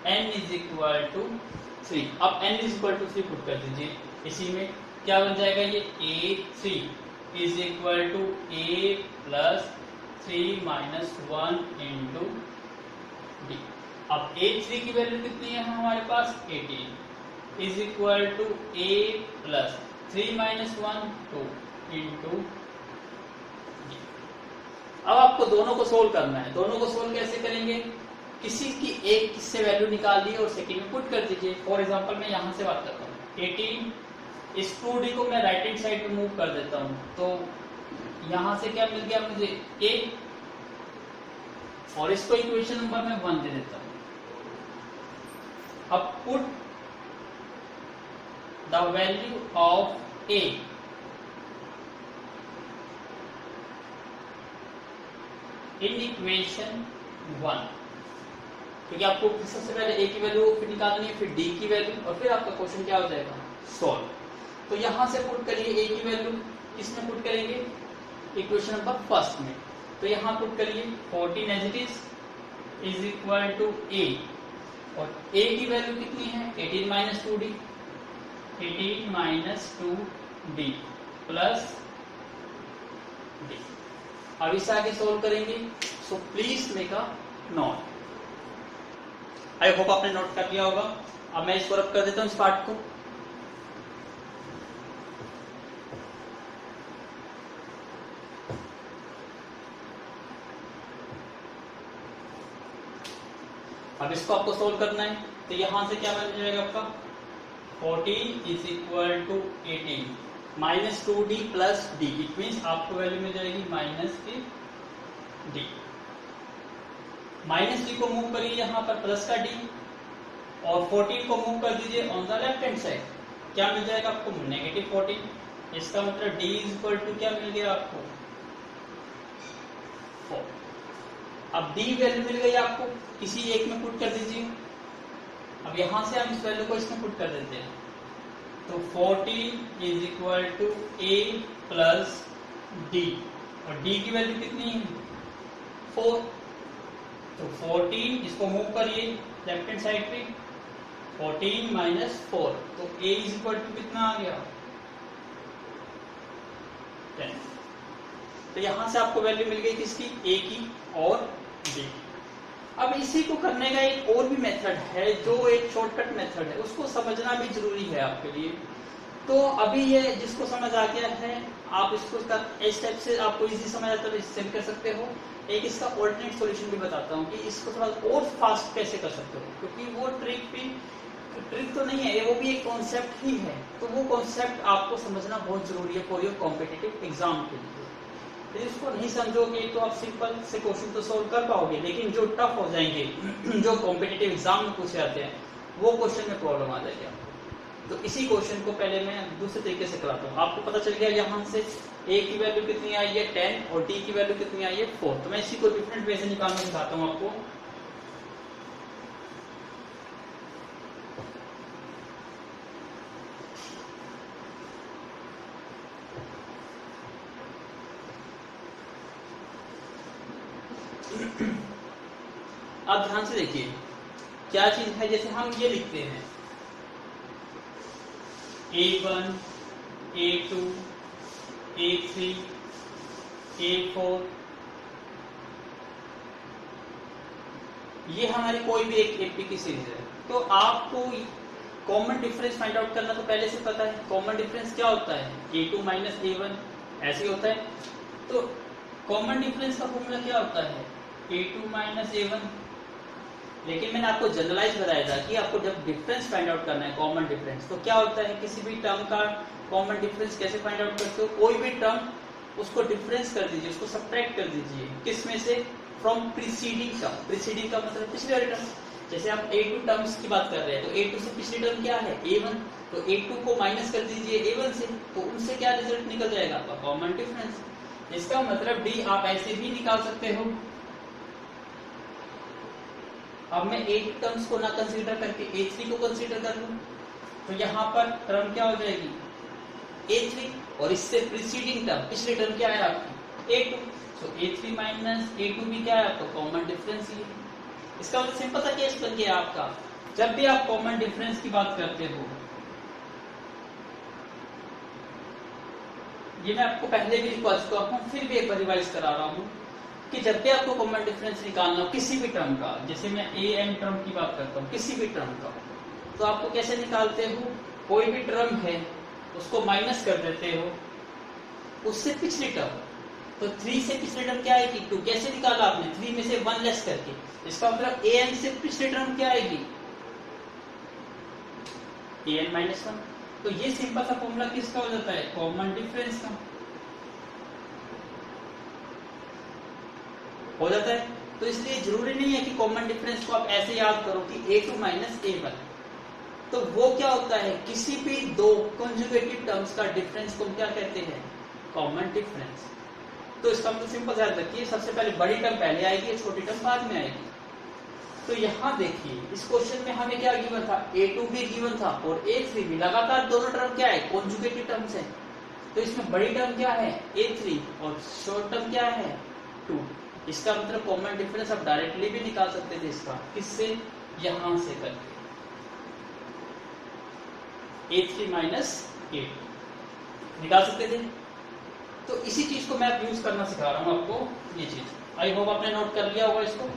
n is equal to 3। अब n is equal to 3 put कर दीजिए, इसी में क्या बन जाएगा, ये a3 is equal to a plus 3 minus 1 into D. अब a3 की वैल्यू कितनी है हमारे पास, 18 is equal to a plus 3 minus 1 2 into D. अब आपको दोनों को सोल्व करना है। दोनों को सोल्व कैसे करेंगे, किसी की एक किससे वैल्यू निकाल ली और सेकंड में पुट कर दीजिए। फॉर एग्जांपल मैं यहाँ से बात करता हूँ, 18 इस 2d को मैं राइट हैंड साइड पे मूव कर देता हूँ, तो यहाँ से क्या मिल गया मुझे, a, और इसको इक्वेशन नंबर में 1 दे देता हूँ। अब put the value of a in equation 1, क्योंकि आपको सबसे पहले a की वैल्यू फिर निकालनी है, फिर d की वैल्यू, और फिर आपका क्वेश्चन क्या हो जाएगा, सॉल्व। तो यहां से पुट करिए a की वैल्यू, किसमें पुट करेंगे, इक्वेशन नंबर फर्स्ट में। तो यहां पुट करिए 14 as it is equal to a, और a की वैल्यू कितनी है, 18 minus 2d, 18 minus 2d plus d। अब इसे आगे सोल्व करेंगे, so please make a note. I hope आपने नोट कर लिया होगा। अब मैं इसको रब कर देता हूं इस पार्ट को। अब इसको आपको सोल्व करना है, तो यहां से क्या बन जाएगा आपका, 14 is equal to 18 minus 2d plus d, it means आपको वैल्यू मिल जाएगी माइनस की d। माइनस d को मूव करिए यहाँ पर प्लस का d, और 14 को मूव कर दीजिए on the left hand side, क्या मिल जाएगा आपको, नेगेटिव 14। इसका मतलब d इज इक्वल टू क्या मिल गया आपको, 4। अब d वैल्यू मिल गई आपको, किसी एक में पुट कर दीजिए। अब यहां से हम इस वैल्यू को इसमें पुट कर देते हैं, तो 14 is equal to a plus d, और d की वैल्यू कितनी है, 4। तो 14 इसको मूव करिए लेफ्ट हैंड साइड पे, 14 माइनस 4, तो a इज इक्वल टू कितना आ गया, 10। तो यहां से आपको वैल्यू मिल गई किसकी, a की और d की। अब इसी को करने का एक और भी मेथड है, जो एक शॉर्टकट मेथड है, उसको समझना भी जरूरी है आपके लिए। तो अभी ये जिसको समझ आ गया है, आप इसको इस टाइप से आपको इजी समझ आता है तो इससे भी कर सकते हो। एक इसका ऑल्टरनेट सॉल्यूशन भी बताता हूँ कि इसको थोड़ा और फास्ट कैसे कर सकते हो, क्योंकि वो ट्रिक तो नहीं है, वो भी एक कॉन्सेप्ट ही है। तो वो कॉन्सेप्ट आपको समझना बहुत जरूरी है फॉर योर कॉम्पिटिटिव एग्जाम के लिए। यदि इसको नहीं समझोगे तो आप सिंपल से क्वेश्चन तो सोल्व कर पाओगे, लेकिन जो टफ हो जाएंगे, जो कॉम्पिटिटिव एग्जाम में पूछे जाते हैं, वो क्वेश्चन में प्रॉब्लम आ जाएगी आपको। तो इसी क्वेश्चन को पहले मैं दूसरे तरीके से कराता हूँ। आपको पता चल गया यहाँ से a की वैल्यू कितनी आई है 10 और d की वैल्यू कितनी आई है 4। तो मैं इसी को डिफरेंट वे से निकालना सिखाता हूँ आपको। अब ध्यान से देखिए क्या चीज है, जैसे हम ये लिखते हैं A1, A2, A3, A4, ये हमारी कोई भी एक एपी की सीरीज है। तो आपको कॉमन डिफरेंस फाइंड आउट करना तो पहले से पता है। कॉमन डिफरेंस क्या होता है, A2 माइनस A1 ऐसे ही होता है। तो कॉमन डिफरेंस का फॉर्मूला क्या होता है, A2 माइनस A1। लेकिन मैंने आपको जनरलाइज बताया था कि आपको जब डिफरेंस फाइंड आउट करना है, कॉमन डिफरेंस, तो क्या होता है, किसी भी टर्म का कॉमन डिफरेंस कैसे फाइंड आउट करते हो? कोई भी टर्म उसको डिफरेंस कर दीजिए, उसको सब्ट्रैक्ट कर दीजिए, किस में से? From preceding term. प्रीसीडिंग का मतलब पिछले वाले टर्म। जैसे आप A2 टर्म्स की बात कर रहे हैं तो A2 से पिछली टर्म क्या है? A1। तो A2 को माइनस कर दीजिए A1 से, तो उनसे क्या रिजल्ट निकल जाएगा? आपका कॉमन डिफरेंस। इसका मतलब D आप ऐसे भी निकाल सकते हो। अब मैं A2 टर्म्स को ना कंसीडर करके A3 को कंसीडर कर लूं, तो यहाँ पर टर्म क्या हो जाएगी? A3, और इससे प्रीसीडिंग टर्म, पिछली टर्म क्या है आपकी? A2। तो A3 माइनस A2 भी क्या है आपका? कॉमन डिफरेंस ही है। इसका मतलब सिंपल सा केस बन गया आपका। जब भी आप कॉमन डिफरेंस की बात करते हो, ये मैं आपको पहले भी लिखवा चुका हूं, फिर भी एक बार रिवाइज करा रहा हूं कि जब भी आपको कॉमन डिफरेंस निकालना हो किसी भी टर्म का, जैसे मैं an टर्म की बात करता हूं, किसी भी टर्म का, तो आपको कैसे निकालते हो? कोई भी टर्म है उसको माइनस कर देते हो उससे पिछली टर्म। तो 3 से पिछली टर्म क्या आएगी? 2। कैसे निकाला आपने? 3 में से 1 लेस करके। इसका मतलब an से पिछली टर्म क्या आएगी? an minus 1। तो ये सिंपल सा फॉर्मूला किसका हो जाता है? कॉमन डिफरेंस का हो जाता है। तो इसलिए जरूरी नहीं है कि कॉमन डिफरेंस को आप ऐसे याद करो कि A2 माइनस A1। तो वो क्या होता है? किसी भी दो कंजुगेटिव टर्म्स का डिफरेंस को हम क्या कहते हैं? Common difference. तो इसका मतलब सिंपल याद रखिए, सबसे पहले बड़ी टर्म पहले आएगी, छोटी टर्म बाद में आएगी। तो यहाँ देखिए इस क्वेश्चन में हमें क्या गिवन था? A2 भी गिवन था और A3 भी। लगातार दोनों टर्म क्या है? कॉन्जुगेटिव टर्म्स है। तो इसमें बड़ी टर्म क्या है? A3, और शॉर्ट टर्म क्या है? 2। इसका मतलब कॉमन डिफरेंस आप डायरेक्टली भी निकाल सकते थे इसका। किससे? यहां से करके A3 माइनस A2 निकाल सकते थे। तो इसी चीज को मैं यूज करना सिखा रहा हूं आपको। ये चीज आई होप आपने नोट कर लिया होगा इसको।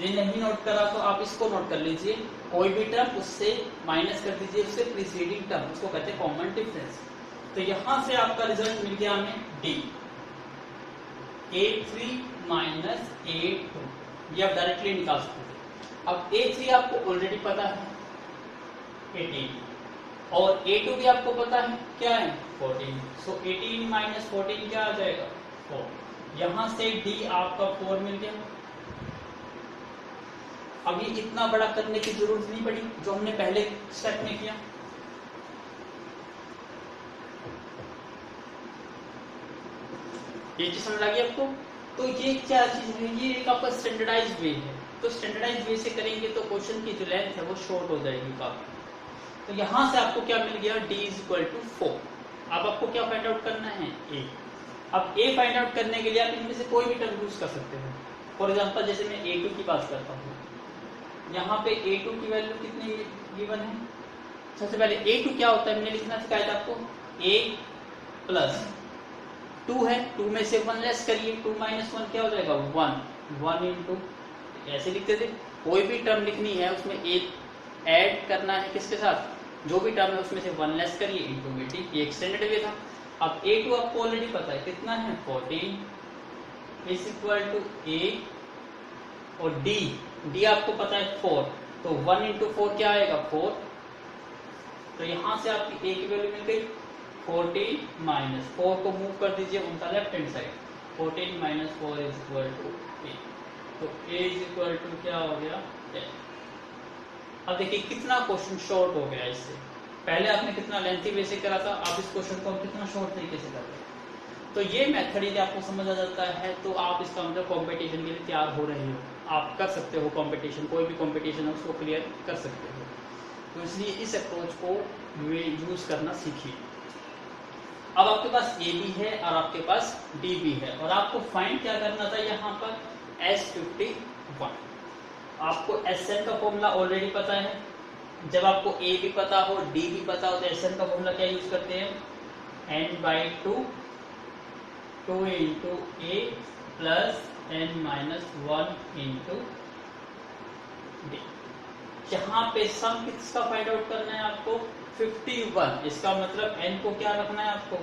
ये नहीं नोट करा तो आप इसको नोट कर लीजिए। कोई भी टर्म उससे माइनस कर दीजिए, उससे प्रीसीडिंग टर्म, उसको कहते हैं कॉमन डिफरेंस। तो यहां से आपका रिजल्ट मिल गया हमें D, A3 माइनस A2। ये आप डायरेक्टली निकाल सकते थे। अब A3 आपको ऑलरेडी पता है 18, और A2 भी आपको पता है क्या है? 14। सो 18 माइनस 14 क्या आ जाएगा? 4। यहां से D आपका 4 मिल गया। अब ये इतना बड़ा करने की जरूरत नहीं पड़ी जो हमने पहले स्टेप में किया। ये चीज समझ आ गई आपको? तो ये क्या चीज है? ये एक आपका स्टैंडर्डाइज्ड वे है। तो स्टैंडर्डाइज्ड वे से करेंगे तो क्वेश्चन की जो लेंथ है वो शॉर्ट हो जाएगी काफी। तो यहां से आपको क्या मिल गया? D is equal to 4। अब आपको क्या फाइंड आउट करना है? A। अब A फाइंड आउट करने के लिए आप इनमें से कोई भी टर्म यूज कर सकते हो। फॉर एग्जांपल जैसे मैं A2 की बात करता हूँ, यहाँ पे A2 की वैल्यू कितनी गिवन है? सबसे पहले A2 क्या होता है मैंने लिखना सिखाया था आपको। A प्लस 2 है, 2 में से 1 लेस करिए, 2 माइनस 1 क्या हो जाएगा? 1। 1 इंटू, ऐसे लिखते थे। कोई भी टर्म लिखनी है उसमें एक ऐड करना है, किसके साथ? जो भी टर्म है उसमें से 1 लेस करिए, इंटू बेटी। ये एक्सटेंडेड वे था। अब A2 आपको ऑलरेडी पता है कितना है? 14 इज इक्वल टू A, और D आपको पता है 4। तो 1 इंटू 4 क्या आएगा? 4। तो यहां से आपकी A की वैल्यू मिल गई 14 माइनस 4 को मूव कर दीजिए उनका left hand side. 14 minus 4 is equal to A। तो A इज इक्वल टू क्या हो गया? 10। अब देखिए कितना क्वेश्चन शॉर्ट हो गया इससे। पहले आपने कितना लेंथी वे से करा था, आप इस क्वेश्चन को कितना शॉर्ट तरीके से कर रहे हैं। तो ये मेथड यदि आपको समझ आ जाता है तो आप इसका मतलब कंपटीशन के लिए तैयार हो रहे हो, आप कर सकते हो कंपटीशन, कोई भी कंपटीशन है उसको क्लियर कर सकते हो। तो इसलिए इस अप्रोच को यूज करना सीखिए। अब आपके पास A भी है और आपके पास D भी है, और आपको फाइंड क्या करना था यहाँ पर? S51। आपको SN का फॉर्मूला ऑलरेडी पता है। जब आपको A भी पता हो, D भी पता हो, तो SN का फॉर्मूला क्या यूज करते हैं? n/2 2 into A plus n minus 1 into D। यहाँ पे सम किसका फाइंड आउट करना है आपको? 51। इसका मतलब n को क्या रखना है आपको?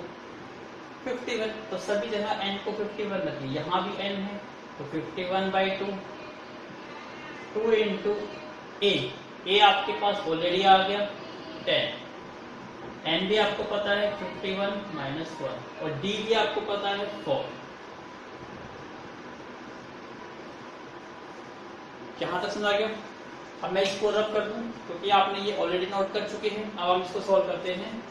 51। तो सभी जगह n को 51 रखिए। यहाँ भी n है तो 51/2 2 इंटू A। A आपके पास ऑलरेडी आ गया 10। एन भी आपको पता है 51 माइनस 1 और डी भी आपको पता है 4। यहां तक समझ आ गया। अब मैं इसको रब कर दूं क्योंकि आपने ये ऑलरेडी नोट कर चुके हैं। अब हम इसको सॉल्व करते हैं।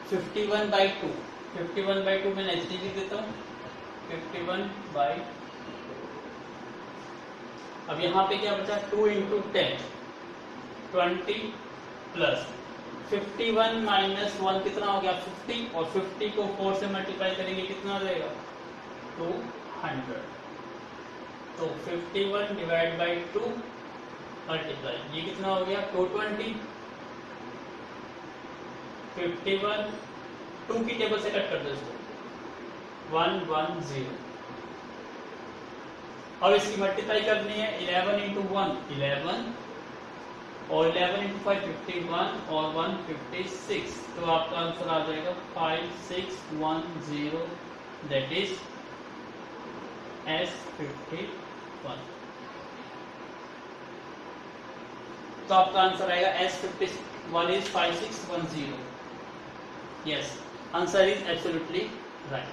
फिफ्टी वन बाई टू मैं एचडी लिख देता हूँ 51/2। अब यहाँ पे क्या बचा 2 इंटू 10 20 प्लस 51 माइनस 1 कितना हो गया 50 और 50 को 4 से मल्टीप्लाई करेंगे कितना हो जाएगा 200। तो 51 डिवाइड बाई 2 मल्टीप्लाई ये कितना हो गया 220। 51 2 की टेबल से कट कर दो इसको 110। अब इसकी मल्टीप्लाई करनी है 11 इंटू 1 11 और 11 इंटू 5 51 और 156। तो आपका आंसर आ जाएगा 5610 दैट इज S51। तो आपका आंसर आएगा S51 is 5610। Yes answer is absolutely right.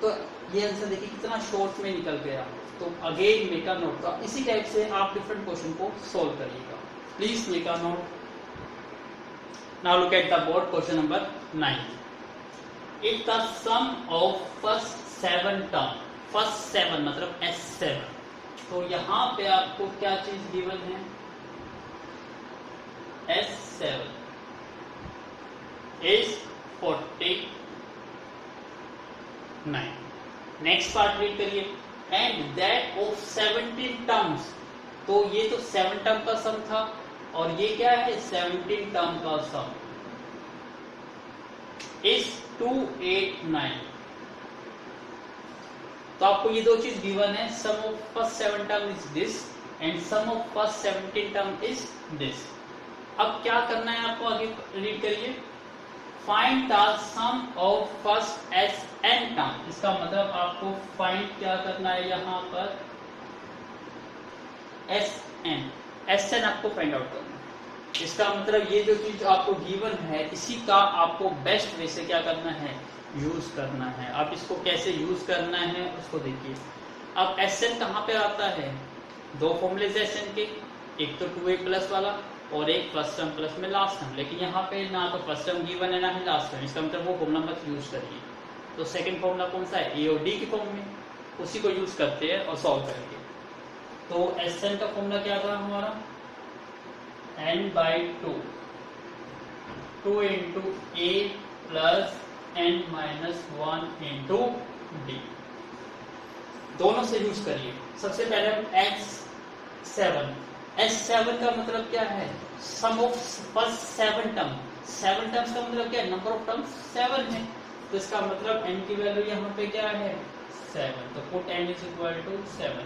तो ये आंसर देखिए कितना शॉर्ट में निकल गया। तो अगेन मेक अ नोट का इसी टाइप से आप डिफरेंट क्वेश्चन को सॉल्व करिएगा। Please make a note. Now look at the board question number 9। If the sum of first 7 term first 7 मतलब S7। तो यहां पे आपको क्या चीज गिवन है S7 is 49। Next part read करिए। And that of 17 terms. तो ये तो 7 टर्म का सम था और ये क्या है 17 टर्म का सम इज 289। तो आपको ये दो चीज गिवन है sum of first 7 term is this and sum of first 17 term is this. अब क्या करना है आपको आगे रीड करिए। Find the sum of first Sn term. इसका मतलब आपको फाइंड क्या करना है यहाँ पर Sn आपको फाइंड आउट करना है। इसका मतलब ये जो चीज आपको गिवन है इसी का आपको बेस्ट वे से क्या करना है यूज करना है। अब इसको कैसे यूज करना है उसको देखिए। अब Sn कहाँ पे आता है दो फॉर्मूले Sn के, एक तो 2a प्लस वाला और एक फर्स्ट टर्म प्लस में लास्ट टर्म। लेकिन यहाँ पे ना तो फर्स्ट टर्म गिवन है ना ही लास्ट टर्म। इसका मतलब वो फॉर्मूला मत यूज करिए। तो सेकंड फॉर्मूला कौन सा है ए और डी की फॉर्म में, उसी को यूज करते हैं और सॉल्व करेंगे। तो Sn का फॉर्मूला क्या था हमारा n/2 2 into a plus n minus 1 into d. दोनों से यूज करिए। सबसे पहले हम S7 का मतलब क्या है sum of first 7 term. 7 terms का मतलब क्या है नंबर ऑफ टर्म्स 7 है। तो इसका मतलब n की वैल्यू यहाँ पे क्या है 7। तो put n is equal to 7।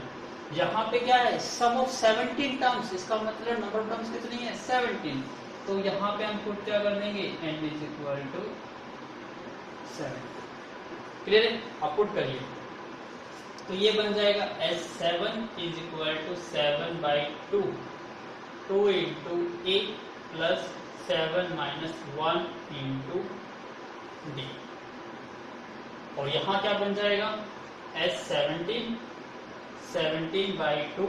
यहाँ पे क्या है सम ऑफ 17 टर्म्स। इसका मतलब नंबर ऑफ टर्म्स कितनी है 17। तो यहाँ पे हम पुट क्या कर देंगे n is equal to 7। Clear है। आप पुट करिए तो ये बन जाएगा S7 is equal to 7/2 2 into a plus 7 minus 1 into D. और यहाँ क्या बन जाएगा S17 17/2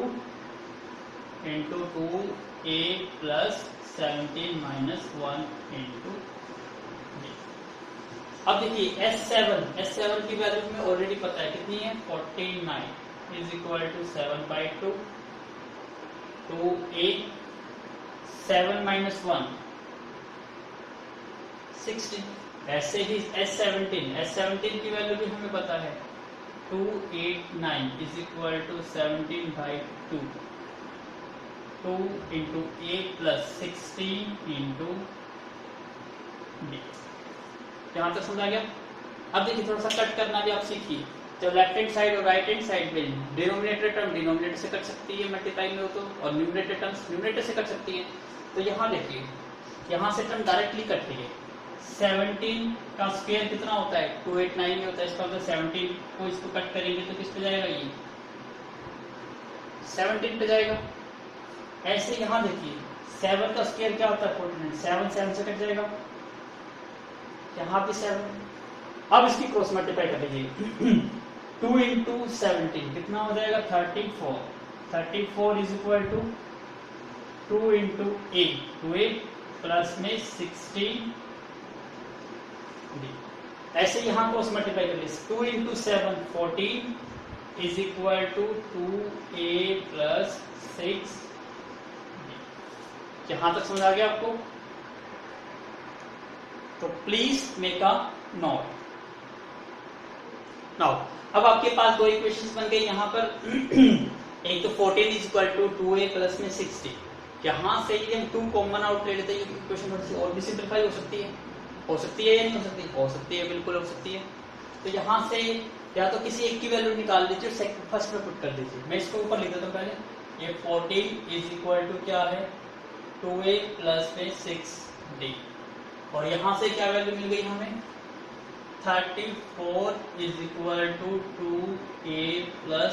into 2a plus 17 minus 1 into D. अब देखिए S7 की वैल्यू में ऑलरेडी पता है कितनी है 49 is equal to 7/2 2a 7 minus 1 16। ऐसे ही S17 की वैल्यू भी हमें पता है 289 is equal to 17/2 2 into a plus 16 into d. यहाँ तक समझ आ गया। अब देखिए थोड़ा सा कट करना भी आप सीखिए। जब लेफ्ट हैंड साइड और राइट हैंड साइड में डिनोमिनेटर टर्म डिनोमिनेटर से कट सकती है मल्टीप्लाई में हो तो, और न्यूमरेटर टर्म्स न्यूमरेटर से कट सकती है। तो यहाँ देखिए यहाँ से टर्म डायरेक्टली कट रही है 17 का स्क्वायर कितना होता है 289 में होता है, इसका मतलब 17 को इसको कट करेंगे तो किस पे जाएगा, ये 17 पे जाएगा। ऐसे यहाँ देखिए 7 का स्क्वायर क्या होता है 49, 7 7 से कट जाएगा, यहाँ पे 7। अब इसकी क्रॉस मल्टीप्लाई कर लीजिए 2 इंटू 17 कितना हो जाएगा 34, 34 is equal to 2 into 8, 2 plus में 16 ऐसे यहाँ क्रॉस मल्टीप्लाई कर लीजिए 2 into 7 14 is equal to 2a plus 6। यहां तक समझ आ गया आपको? तो please make a note. Now अब आपके पास दो इक्वेशंस बन गई यहाँ पर एक तो 14 is equal to 2a plus में 60। यहां से यदि हम 2 कॉमन आउट ले लेते हैं ये इक्वेशन थोड़ी सी और भी सिंपलीफाई हो सकती है। हो सकती है या नहीं हो सकती? हो सकती है, बिल्कुल हो सकती है। तो यहाँ से या तो किसी एक की वैल्यू निकाल लीजिए और फर्स्ट में पुट कर दीजिए। मैं इसको ऊपर लिख देता हूँ पहले। ये 14 इज इक्वल टू क्या है 2a प्लस में 6d और यहाँ से क्या वैल्यू मिल गई हमें 34 is equal to 2a plus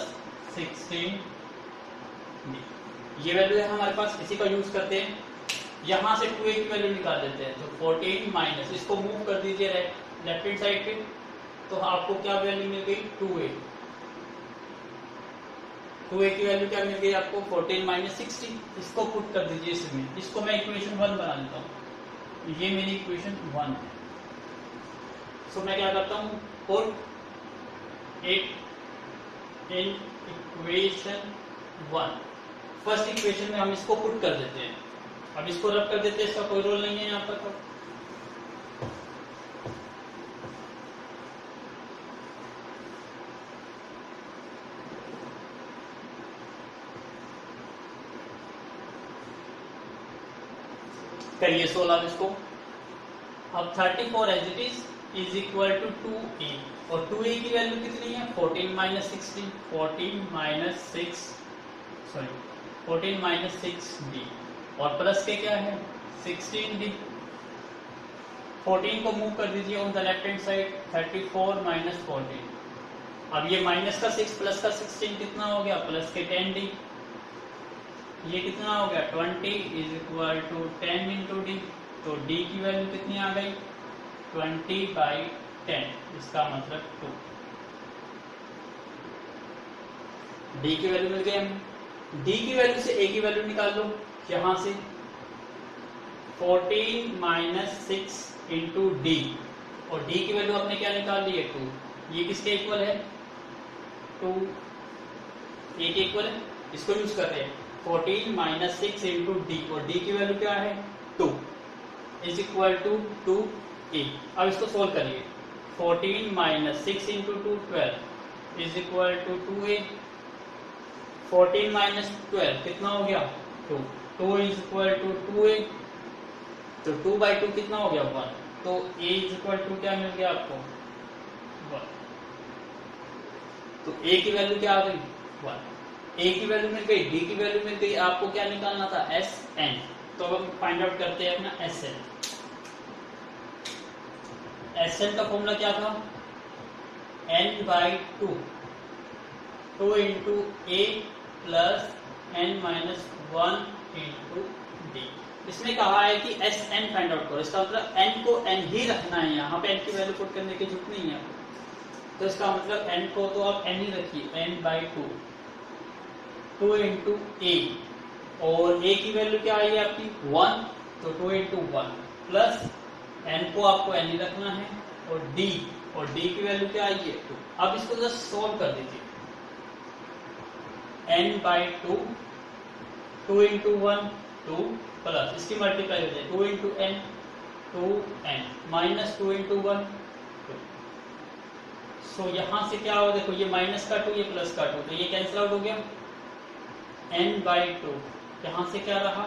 16d। ये वैल्यू है हमारे पास, इसी का यूज करते हैं। यहाँ से 2a की वैल्यू निकाल देते हैं तो 14 माइनस इसको मूव कर दीजिए लेफ्ट हैंड साइड पे तो आपको क्या वैल्यू मिल गई 2a। 2a की वैल्यू क्या मिल गई आपको 14 माइनस 60। इसको पुट कर दीजिए इसमें, इसको मैं इक्वेशन 1 बना लेता हूँ। ये मेरी इक्वेशन 1 है। सो मैं क्या करता हूँ put it in equation 1। First equation में हम इसको पुट कर देते हैं। अब इसको रब कर देते हैं, इसका कोई रोल नहीं है यहाँ पर। तो करिए 16 इसको। अब 34 as it is equal to 2a और 2a की वैल्यू कितनी है 14 माइनस 16, 14 माइनस 6d और प्लस के क्या है 16d। 14 को मूव कर दीजिए on the left hand side 34 minus 14। अब ये माइनस का 6 प्लस का 16 कितना हो गया प्लस के 10d। ये कितना हो गया 20 is equal to 10 into d. तो d की वैल्यू कितनी आ गई 20/10, इसका मतलब 2। d की वैल्यू मिल गई हमें। d की वैल्यू से a की वैल्यू निकाल लो यहां से 14 माइनस 6 इंटू डी और d की वैल्यू आपने क्या निकाल ली है 2। ये किसके इक्वल है 2 a के इक्वल है। इसको यूज कर रहे हैं 14 माइनस 6 इंटू डी और डी की वैल्यू क्या है 2 इज इक्वल टू 2a। अब इसको सोल्व करिए 14 minus 6 into 2 12 is equal to 2a। 14 minus 12 कितना हो गया 2, 2 इज इक्वल टू 2a। तो 2/2 कितना हो गया 1। तो a इज इक्वल टू क्या मिल गया आपको 1। तो a की वैल्यू क्या आ गई 1। a की वैल्यू मिल गई, d की वैल्यू मिल गई। आपको क्या निकालना था Sn। तो अब हम फाइंड आउट करते हैं अपना Sn। Sn का फॉर्मूला क्या था n/2 2 into a plus n minus 1 into D. इसमें कहा है कि Sn फाइंड आउट करो। इसका मतलब n को n ही रखना है, यहाँ पे n की वैल्यू पुट करने की जरूरत नहीं है। तो इसका मतलब n को तो आप n ही रखिए n/2 2 इंटू a और a की वैल्यू क्या आई है आपकी 1। तो 2 इंटू 1 प्लस n को आपको n ही रखना है और d की वैल्यू क्या आई है 2। अब इसको जस्ट सोल्व कर दीजिए n/2 2 इंटू 1 2 प्लस इसकी मल्टीप्लाई हो जाए 2 into n 2n minus 2 into 1 2। सो यहां से क्या हो देखो ये माइनस का 2 ये प्लस का 2 तो ये कैंसिल आउट हो गया n/2। यहां से क्या रहा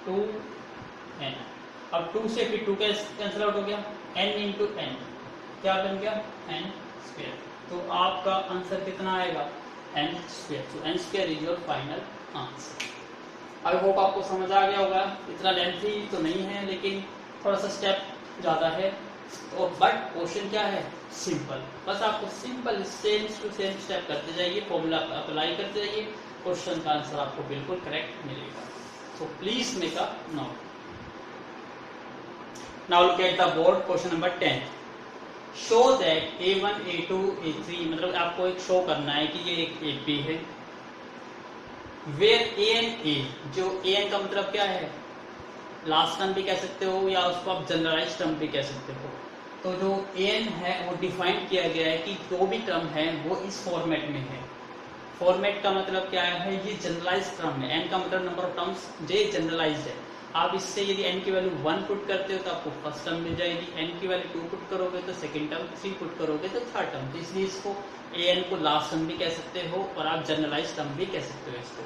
2n। अब 2 से फिर 2 कैंसिल आउट हो गया n इंटू n क्या बन गया n²। तो आपका आंसर कितना आएगा n²। So n² is your final answer. I hope आपको समझ आ गया होगा। इतना लेंथी तो नहीं है लेकिन थोड़ा सा स्टेप ज़्यादा है। तो बट क्वेश्चन क्या है, सिंपल। बस आपको simple same to same step करते जाइए, फॉर्मूला अप्लाई करते जाइए, क्वेश्चन का आंसर आपको बिल्कुल करेक्ट मिलेगा। So please make a note. Now look at the board, question number 10। Show that A1, A2, A3, मतलब आपको एक शो करना है कि ये एक AP है, वेयर A, जो AN का मतलब क्या है, लास्ट टर्म भी कह सकते हो या उसको आप जनरलाइज टर्म भी कह सकते हो। तो जो AN है वो डिफाइन किया गया है कि जो भी टर्म है वो इस फॉर्मेट में है। फॉर्मेट का मतलब क्या है, ये जनरलाइज टर्म है। n का मतलब नंबर ऑफ टर्म्स, जे जनरलाइज है। आप इससे यदि n की वैल्यू 1 पुट करते हो तो आपको फर्स्ट टर्म मिल जाएगी, n की वैल्यू 2 पुट करोगे तो सेकंड टर्म, 3 पुट करोगे तो थर्ड टर्म। तो इसलिए इसको AN को लास्ट टर्म भी कह सकते हो और आप जनरलाइज टर्म भी कह सकते हो इसको।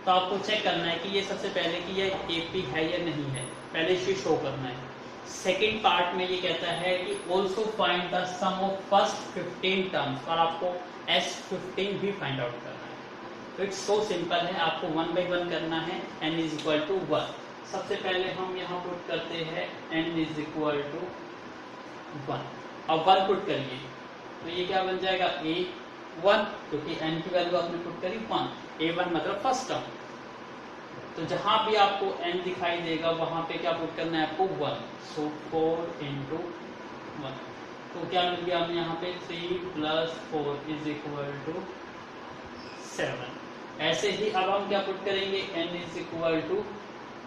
तो आपको चेक करना है कि ये सबसे पहले कि ये AP है या नहीं है, पहले इसे शो करना है। सेकेंड पार्ट में ये कहता है कि also find the sum of first 15 terms, और आपको S15 भी फाइंड आउट करना है। तो इट्स सो सिंपल है, आपको 1 by 1 करना है। n is equal to 1। सबसे पहले हम यहाँ पुट करते हैं n इज इक्वल टू 1। अब 1 पुट करिए तो ये क्या बन जाएगा, A1, क्योंकि n की वैल्यू आपने पुट करी 1। A1 मतलब फर्स्ट टर्म। तो जहां भी आपको n दिखाई देगा वहां पे क्या पुट करना है आपको, 1। सो 4 इंटू 1, तो क्या मिल गया हमें यहाँ पे 3 प्लस 4 इज इक्वल टू 7। ऐसे ही अब हम क्या पुट करेंगे, n इज इक्वल टू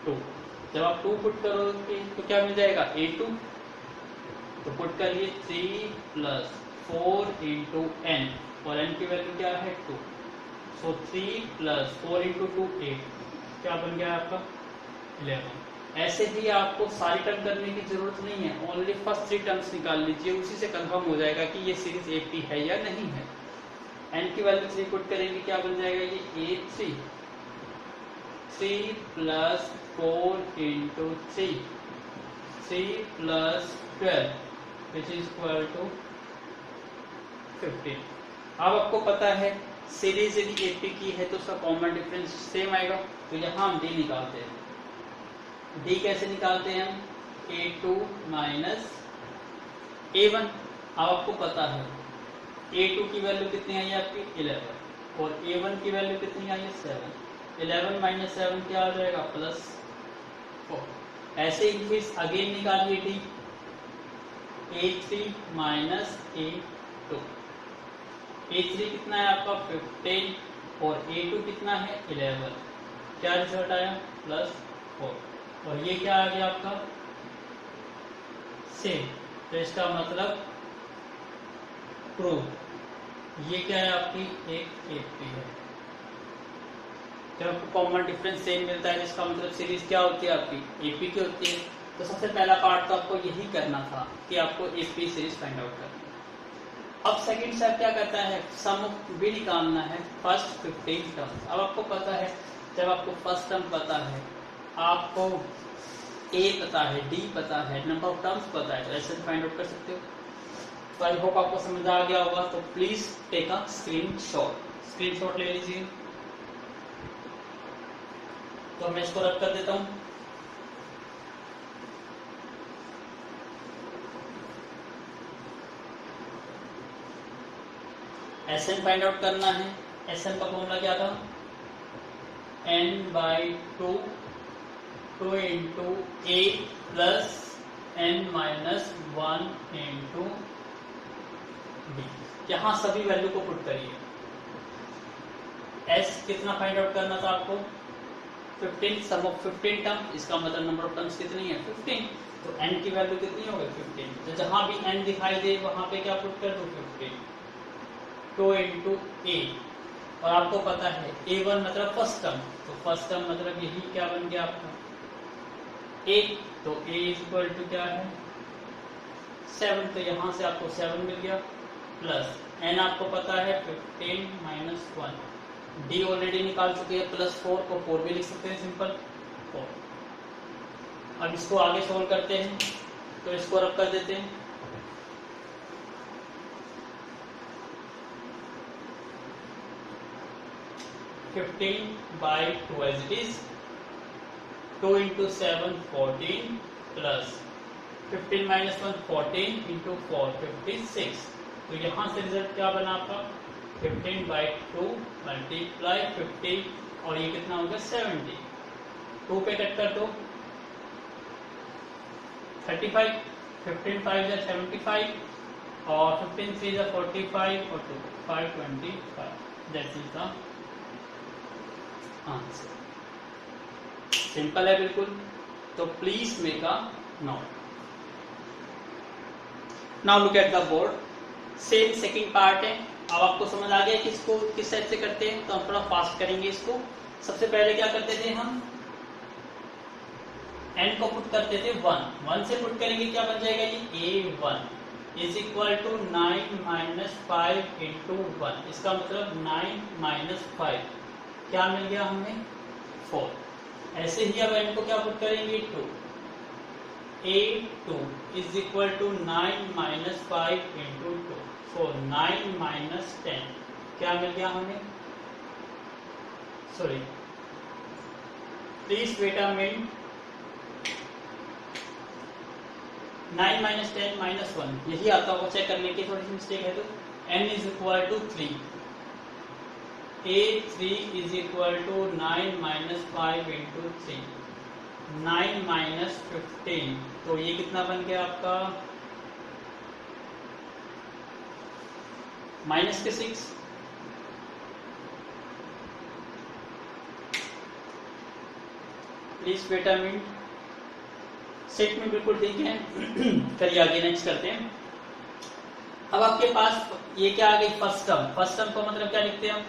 2। जब आप 2 पुट करोगे तो क्या मिल जाएगा, A2। तो पुट करिए 3 प्लस 4 इंटू n, और n की वैल्यू क्या है 2। सो 3 प्लस 4 इंटू 2 8, क्या बन गया आपका 11। ऐसे ही आपको सारी टर्म करने की जरूरत नहीं है, ओनली फर्स्ट 3 टर्म्स निकाल लीजिए, उसी से कंफर्म हो जाएगा कि ये सीरीज AP है या नहीं है। n की वैल्यू 3 पुट करेंगे, क्या बन जाएगा ये A3। 3 plus 4 into 3, 3 plus 12 which is equal to 15। अब आपको पता है सीरीज यदि AP की है तो उसका कॉमन डिफरेंस सेम आएगा। तो यहाँ हम D निकालते हैं। D कैसे निकालते हैं हम, A2 माइनस A1। अब आपको पता है A2 की वैल्यू कितनी आई है आपकी 11, और A1 की वैल्यू कितनी आई है 7। 11 माइनस 7 क्या आ जाएगा, प्लस 4। ऐसे ही फिर अगेन निकालिए D, A3 minus A2। A3 कितना है आपका 15, और A2 कितना है 11। क्या रिजल्ट आया, प्लस 4। और ये क्या आ गया आपका सेम। तो इसका मतलब प्रूव ये क्या है आपकी एक AP है। जब आपको कॉमन डिफरेंस सेम मिलता है इसका मतलब सीरीज क्या होती है आपकी AP की होती है। तो सबसे पहला पार्ट तो आपको यही करना था कि आपको AP सीरीज फाइंड आउट करनी है। अब सेकंड स्टेप क्या करता है, सम भी निकालना है फर्स्ट 15 टर्म। अब आपको पता है, जब आपको फर्स्ट टर्म पता है, आपको A पता है, D पता है, नंबर ऑफ टर्म्स पता है, तो ऐसे फाइंड आउट कर सकते हो। तो आई होप आपको समझ आ गया होगा। तो प्लीज टेक अ स्क्रीनशॉट ले लीजिए। तो मैं इसको रख कर देता हूँ। Sn फाइंड आउट करना है। Sn का फॉर्मूला क्या था, n/2 2 into A plus n minus 1 into D। यहाँ सभी वैल्यू को पुट करिए। S कितना फाइंड आउट करना था आपको, 15, सम ऑफ 15 टर्म, इसका मतलब नंबर ऑफ टर्म्स कितनी है 15। तो n की वैल्यू कितनी होगी 15। तो जहां भी n दिखाई दे वहां पे क्या पुट कर दो 15, 2 इंटू A। और आपको पता है A1 मतलब फर्स्ट टर्म, तो फर्स्ट टर्म मतलब यही क्या बन गया आपका A। तो A इज इक्वल टू क्या है 7। तो यहां से आपको 7 मिल गया, प्लस n आपको पता है 15 माइनस 1। D ऑलरेडी निकाल चुके हैं, प्लस 4 को 4 भी लिख सकते हैं, सिंपल 4। अब इसको आगे सोल्व करते हैं, तो इसको रब कर देते हैं। by 2 as it is, 2 into 7 14 plus 15 minus 1 14 into 4 56। तो यहाँ से रिजल्ट क्या बना आपका 15/2 मल्टीप्लाई 50 और ये कितना होगा 70। 2 पे कट कर दो 35, 15 5 या 75 और 15 3 या 45 और 2 525। That is the answer. Simple है बिल्कुल। तो please make a note. Now look at the board. Same second part है। अब आपको समझ आ गया कि इसको किस टाइप से करते हैं, तो हम थोड़ा फास्ट करेंगे इसको। सबसे पहले क्या करते थे हम n को पुट करते थे 1 से पुट करेंगे क्या बन जाएगा ये a1 is equal to 9 minus 5 into 1। इसका मतलब 9 माइनस 5 क्या मिल गया हमें 4। ऐसे ही अब n को क्या पुट करेंगे 2। a2 is equal to 9 minus 5 into 2। So 9 minus 10 क्या मिल गया हमें, sorry please wait a minute. 9 minus 10 minus 1 यही आता होगा, चेक करने की थोड़ी सी मिस्टेक है तो n is equal to 3। a3 is equal to 9 minus 5 into 3। 9 minus 15 तो ये कितना बन गया आपका माइनस के 6। Please wait a minute. Set में बिल्कुल ठीक है। चलिए आगे नेक्स्ट करते हैं। अब आपके पास ये क्या आ गई फर्स्ट टर्म। फर्स्ट टर्म का मतलब क्या लिखते हैं हम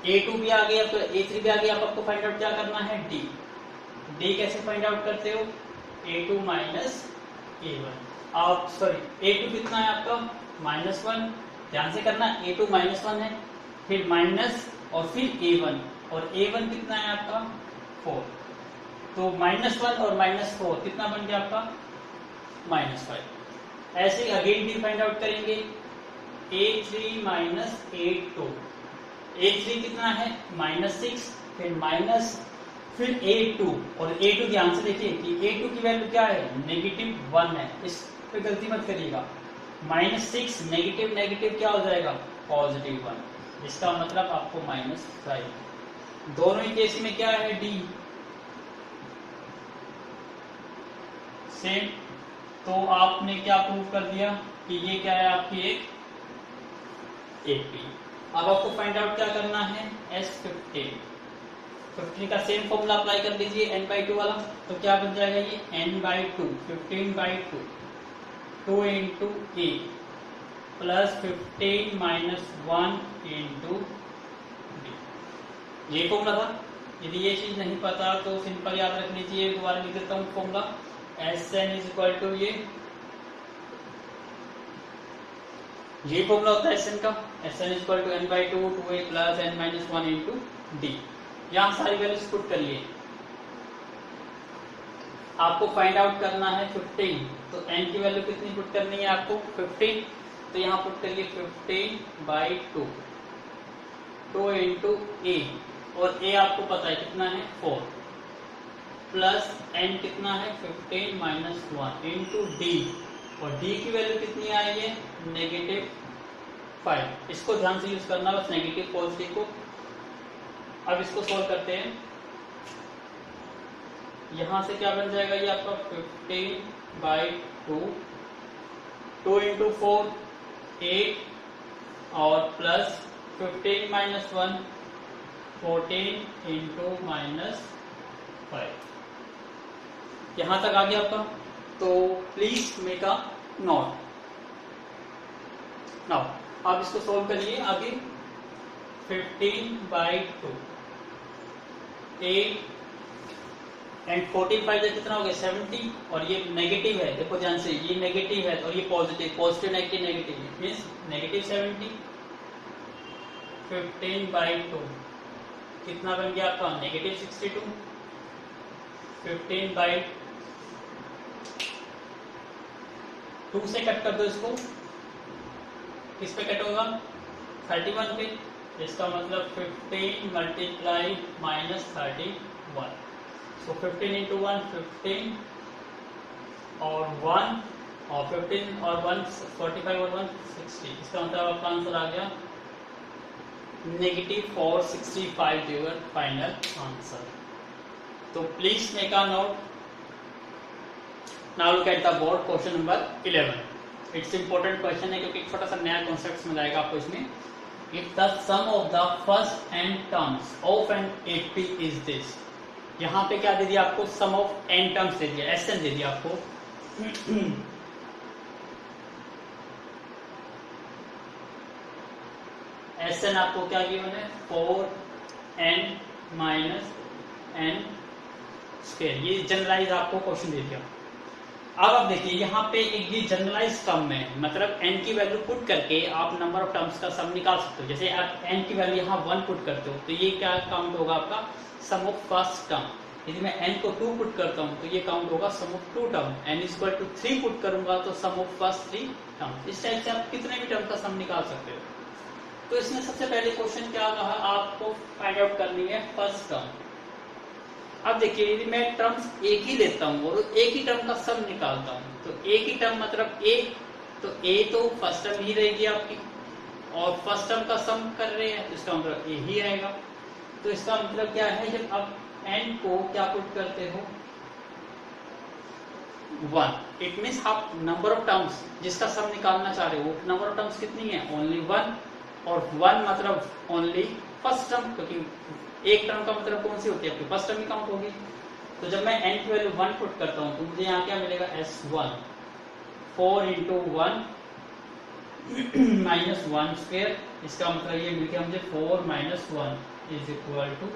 a2 भी आ गई, अब तो a3 भी आ गई। अब आपको फाइंड आउट क्या करना है d कैसे फाइंड आउट करते हो a2 माइनस a1। आप सॉरी a2 कितना है आपका -1। ध्यान से करना a2 -1 है, फिर माइनस और फिर a1 और a1 कितना है आपका 4। तो -1 और -4 कितना बन गया आपका -5। ऐसे ही अगेन भी फाइंड आउट करेंगे a3 माइनस a2। a3 कितना है -6 फिर a2 और a2 ध्यान से देखिए कि a2 की वैल्यू क्या है -1 है। इस पे गलती मत करिएगा। -6 नेगेटिव क्या हो जाएगा +1। इसका मतलब आपको -5। दोनों ही केस में क्या है d सेम। तो आपने क्या प्रूव कर दिया कि ये क्या है आपकी एक AP। अब आपको फाइंड आउट क्या करना है S15 का सेम फॉर्मूला अप्लाई कर दीजिए n/2 वाला। तो क्या बन जाएगा ये n/2 15/2 2 into a plus 15 minus 1 into d। ये फॉर्मूला था। यदि ये चीज नहीं पता तो सिंपल याद रख लीजिए। दोबारा लिख देता हूँ formula Sn is equal to ये फॉर्मूला होता है Sn का। Sn is equal to n/2 2a plus n minus 1 into d। यहाँ सारी वैल्यूज पुट कर लिए। आपको फाइंड आउट करना है 15। तो n की वैल्यू कितनी पुट करनी है आपको 15। तो यहाँ पुट करिए 15/2 2 इंटू a और a आपको पता है कितना है 4 प्लस n कितना है 15 माइनस 1 इंटू d और d की वैल्यू कितनी आई है -5। इसको ध्यान से यूज करना बस नेगेटिव पॉजिटिव को। अब इसको सॉल्व करते हैं। यहां से क्या बन जाएगा ये आपका 15/2 2 इंटू 4 8 और प्लस 15 माइनस 1 14 इंटू -5। यहां तक आ गया आपका। तो please make a note. Now आप इसको सोल्व करिए आगे। 15/2 8 एंड 45 से कितना हो गया 70 और ये नेगेटिव है। देखो ध्यान से ये नेगेटिव है और ये पॉजिटिव नेगेटिव मीन्स -70। 15/2 कितना बन गया आपका -62। 15/2 से कट कर दो इसको। किस पे कट होगा 31 पे। इसका मतलब 15 मल्टीप्लाई -31 सो 15 इंटू 1 15 और 1 और 15 और 1 45 और 1 60। इसका मतलब आपका आंसर आ गया -465 योर फाइनल आंसर। तो please make a note. Now look at the board question number 11। It's important question है क्योंकि छोटा सा नया कॉन्सेप्ट मिलाएगा आपको इसमें। If the sum of the first n terms of an AP is this. यहाँ पे क्या दे दिया आपको, सम ऑफ n टर्म्स दे दिया, Sn दे दिया आपको। Sn आपको क्या गिवन है, 4n माइनस n स्क्वायर। ये जनरलाइज आपको क्वेश्चन दे दिया। अब आप देखिए यहाँ पे एक ये जनरलाइज टर्म है, मतलब n की वैल्यू पुट करके आप नंबर ऑफ टर्म्स का सम निकाल सकते हो। जैसे आप n की वैल्यू यहाँ 1 पुट करते हो तो ये क्या काउंट होगा आपका, सम ऑफ फर्स्ट टर्म। यदि मैं n को 2 पुट करता हूँ तो ये काउंट होगा sum of 2 term. n equal to 3 put करूंगा तो सम ऑफ फर्स्ट 3 टर्म। इस टाइप से आप कितने भी टर्म का सम निकाल सकते हो। तो इसमें सबसे पहले क्वेश्चन क्या कहा, आपको फाइंड आउट करनी है फर्स्ट टर्म। अब देखिए यदि मैं टर्म्स एक ही लेता हूँ और एक ही टर्म का सम निकालता हूँ तो एक ही टर्म मतलब a, तो a तो फर्स्ट टर्म ही रहेगी आपकी और फर्स्ट टर्म का सम कर रहे हैं तो इसका मतलब a ही आएगा। तो इसका मतलब क्या है, जब आप n को क्या पुट करते हो 1, इट मीन्स आप नंबर ऑफ टर्म्स जिसका सम निकालना चाह रहे हो नंबर ऑफ टर्म्स कितनी है, ओनली 1। और 1 मतलब ओनली फर्स्ट टर्म, क्योंकि एक टर्म का मतलब कौन सी होती है आपकी, फर्स्ट टर्म ही काउंट होगी। तो जब मैं n की वैल्यू 1 पुट करता हूं तो मुझे यहाँ क्या मिलेगा, S1 4 इंटू 1 माइनस 1 स्क्वायर। इसका मतलब ये मिल गया मुझे 4 माइनस 1 इज इक्वल टू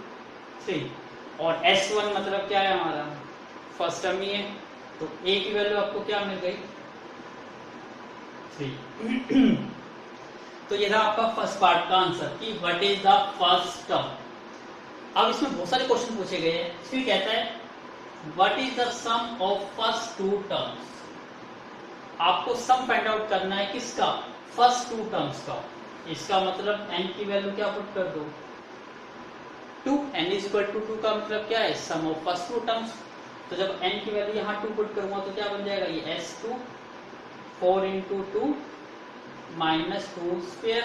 3। और S1 मतलब क्या है हमारा, फर्स्ट टर्म ही है। तो a की वैल्यू आपको क्या मिल गई, 3। तो ये था आपका फर्स्ट पार्ट का आंसर कि what is the first term. अब इसमें बहुत सारे क्वेश्चन पूछे गए हैं। फिर कहता है what is the sum of first 2 terms. आपको सम फाइंड आउट करना है किसका, फर्स्ट 2 टर्म्स का। इसका मतलब n की वैल्यू क्या पुट कर दो 2, n इज इक्वल टू 2 का मतलब क्या है, सम ऑफ फर्स्ट 2 टर्म्स। तो जब n की वैल्यू यहाँ 2 पुट करूंगा तो क्या बन जाएगा, ये S2 4 इंटू 2 माइनस 2 स्क्वायर।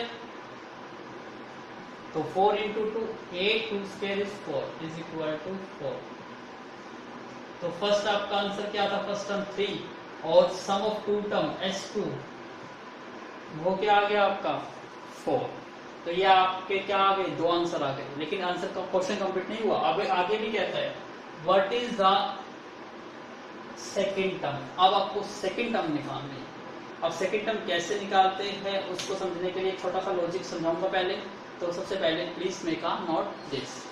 तो 4 into 2 8, 2 square is 4 is equal to 4। तो फर्स्ट आपका आंसर क्या था, फर्स्ट टर्म 3 और सम ऑफ 2 टर्म S2 वो क्या आ गया आपका 4। तो ये आपके क्या आ गए, 2 आंसर आ गए। लेकिन आंसर का क्वेश्चन कंप्लीट नहीं हुआ। अब आगे भी कहता है what is the second term. अब आपको सेकंड टर्म निकालनी है। अब सेकंड टर्म कैसे निकालते हैं उसको समझने के लिए एक छोटा सा लॉजिक समझाऊंगा पहले। तो सबसे पहले please make a note this.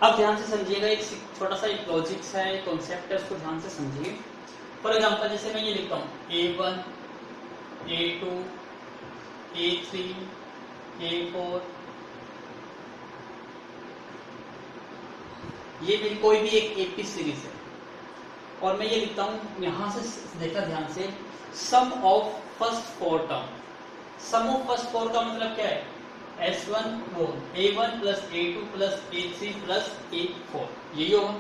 अब ध्यान से समझिएगा, एक छोटा सा एक लॉजिक है, एक कॉन्सेप्ट है, उसको ध्यान से समझिए। फॉर एग्जांपल जैसे मैं ये लिखता हूँ A1 A2 A3 A4, ये मेरी कोई भी एक AP सीरीज है और मैं ये लिखता हूँ, यहां से देखा ध्यान से, sum of first 4 term. Sum of first 4 का मतलब क्या है, S1 A1 plus A2 plus A3 plus A4, यही होगा।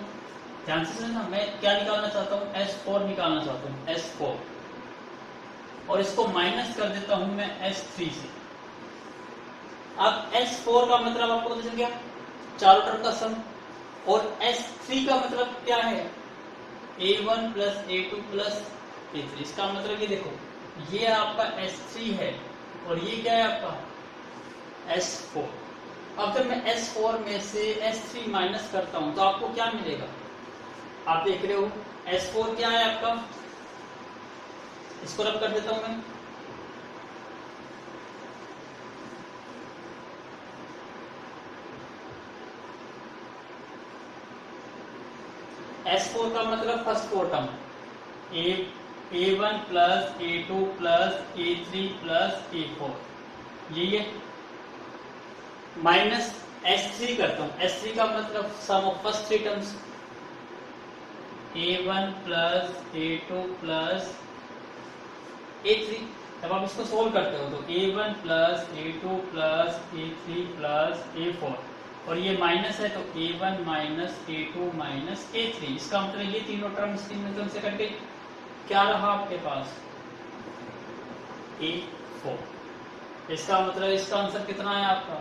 ध्यान से सुनना, मैं क्या निकालना चाहता हूँ, S4 निकालना चाहता हूँ, S4, और इसको माइनस कर देता हूं मैं S3 से। अब S4 का मतलब आपको पता चल गया, चारों टर्म का सम। और S3 का मतलब क्या है, A1 plus A2 plus A3। इसका मतलब ये देखो, ये आपका S3 है और ये क्या है आपका S4। अब जब मैं S4 में से S3 माइनस करता हूं तो आपको क्या मिलेगा, आप देख रहे हो S4 क्या है आपका, इसको रब कर देता हूं मैं। S4 का मतलब first 4 term, A1 plus A2 plus A3 plus A4, यही है। माइनस S3 करता हूं, S3 का मतलब sum of first 3 terms, A1 plus A2 plus A3। जब आप इसको सोल्व करते हो तो A1 plus A2 plus A3 plus A4, और ये माइनस है तो a1 minus a2 minus a3, इसका मतलब ये तीनों टर्म्स तीन टर्म से कट गई। क्या रहा आपके पास a4। इसका मतलब इसका आंसर कितना है आपका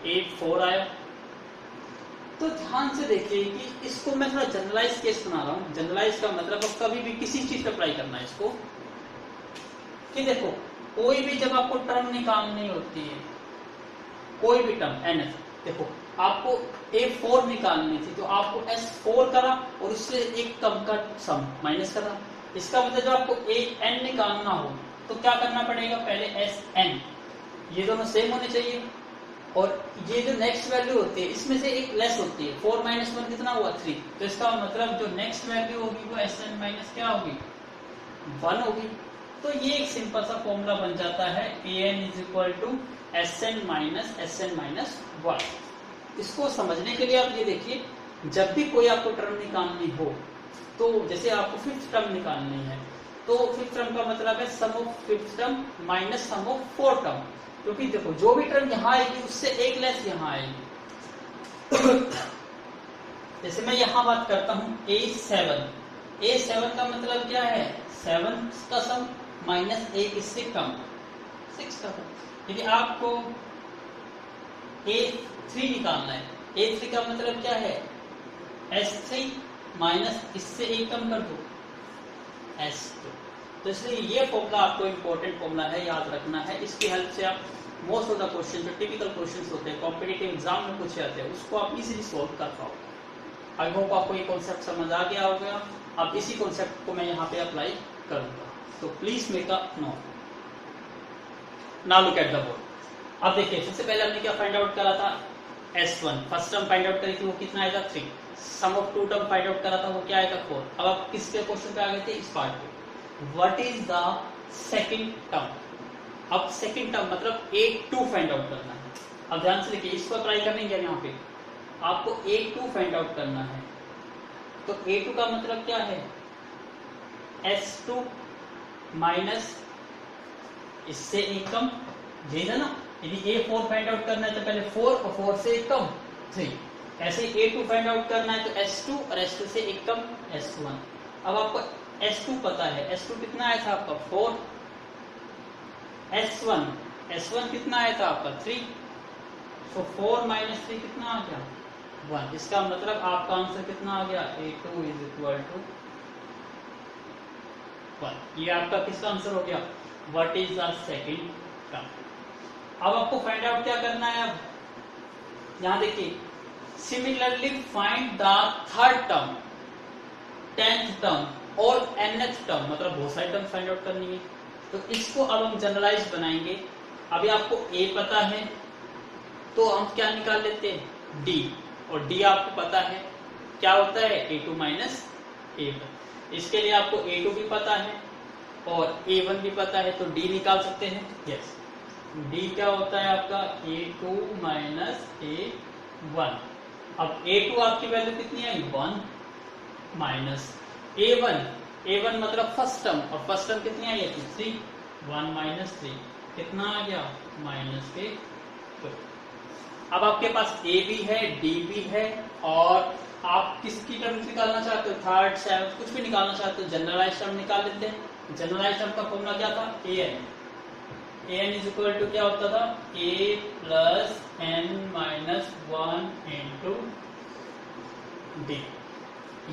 8 4 आया। तो ध्यान से देखिए कि इसको मैं थोड़ा जनरलाइज केस बना रहा हूं। जनरलाइज का मतलब अब कभी भी किसी चीज पे अप्लाई करना है इसको कि देखो कोई भी जब आपको टर्म निकालनी होती है, कोई भी टर्म एन, देखो आपको A4 निकालनी थी तो आपको S4 करा और उससे एक टर्म का सम माइनस करा। इसका मतलब जब आपको AN निकालना हो तो क्या करना पड़ेगा, पहले SN, ये दोनों सेम होने चाहिए और ये जो नेक्स्ट वैल्यू होती है इसमें से एक लेस होती है। 4 - 1 कितना हुआ 3, तो इसका मतलब जो नेक्स्ट वैल्यू होगी वो SN माइनस क्या होगी 1 होगी। तो ये एक सिंपल सा फॉर्मूला बन जाता है AN = SN minus SN minus 1। इसको समझने के लिए आप ये देखिए, जब भी कोई आपको टर्म निकालनी हो तो जैसे आपको फिफ्थ टर्म निकालनी है तो फिफ्थ टर्म का मतलब है sum of fifth term minus sum of fourth term, क्योंकि देखो जो भी टर्म यहाँ आएगी उससे एक लेस यहाँ आएगी। जैसे मैं यहाँ बात करता हूँ A7 का मतलब क्या है 7 का सम माइनस एक इससे कम 6 का सम। यदि आपको A3 निकालना है, A3 का मतलब क्या है S3 माइनस इससे एक कम कर दो S2। तो इसलिए ये फॉर्मूला आपको इंपॉर्टेंट फॉर्मूला है, याद रखना है। इसकी हेल्प से आप मोस्ट ऑफ द क्वेश्चन जो टिपिकल क्वेश्चंस होते हैं कॉम्पिटिटिव एग्जाम में पूछे जाते हैं उसको आप इजीली सॉल्व कर पाओगे। आई होप आपको ये कॉन्सेप्ट समझ आ गया होगा। अब इसी कॉन्सेप्ट को मैं यहाँ पे अप्लाई करूंगा, तो please make a note. Now look at the board. अब देखिए सबसे पहले हमने क्या फाइंड आउट करा था S1, first term find out करी थी वो कितना आएगा 3। Sum of two term find out करा था वो क्या आएगा 4। अब आप किसके क्वेश्चन पे आ गए थे, इस पार्ट पे, what is the second term. अब सेकंड टर्म मतलब A2 फाइंड आउट करना है। अब ध्यान से देखिए, इसको अप्लाई करेंगे यहाँ पे, आपको A2 फाइंड आउट करना है। तो A2 का मतलब क्या है S2 माइनस इससे एक कम, यही है ना। यदि A4 फाइंड आउट करना है तो पहले 4 और 4 से एक कम 3। ऐसे A2 फाइंड आउट करना है तो S2 और S2 से एक कम S1। अब आपको S2 पता है, S2 कितना आया था आपका 4। S1 कितना आया था आपका 3। तो 4 - 3 कितना आ गया 1। इसका मतलब आपका आंसर कितना आ गया A2 = 1। ये आपका किसका आंसर हो गया, what is the second term. अब आपको फाइंड आउट क्या करना है, अब यहां देखिए, similarly find the third term, 10th term और nth टर्म, मतलब बहुत सारी टर्म फाइंड आउट करनी है। तो इसको अब हम जनरलाइज बनाएंगे। अभी आपको A पता है तो हम क्या निकाल लेते हैं D, और D आपको पता है क्या होता है A2 माइनस A1। इसके लिए आपको A2 भी पता है और A1 भी पता है, तो D निकाल सकते हैं। यस, D क्या होता है आपका A2 माइनस A1। अब A2 आपकी वैल्यू कितनी आई 1 माइनस A1 मतलब फर्स्ट टर्म, और फर्स्ट टर्म कितनी आई है 3। 1 - 3 कितना आ गया -2। अब आपके पास A भी है D भी है, और आप किसकी टर्म निकालना चाहते हो, थर्ड सेवंथ कुछ भी निकालना चाहते हो, जनरलाइज टर्म निकाल लेते हैं। जनरलाइज टर्म का फॉर्मूला क्या था AN = क्या होता था A + n - 1 × D।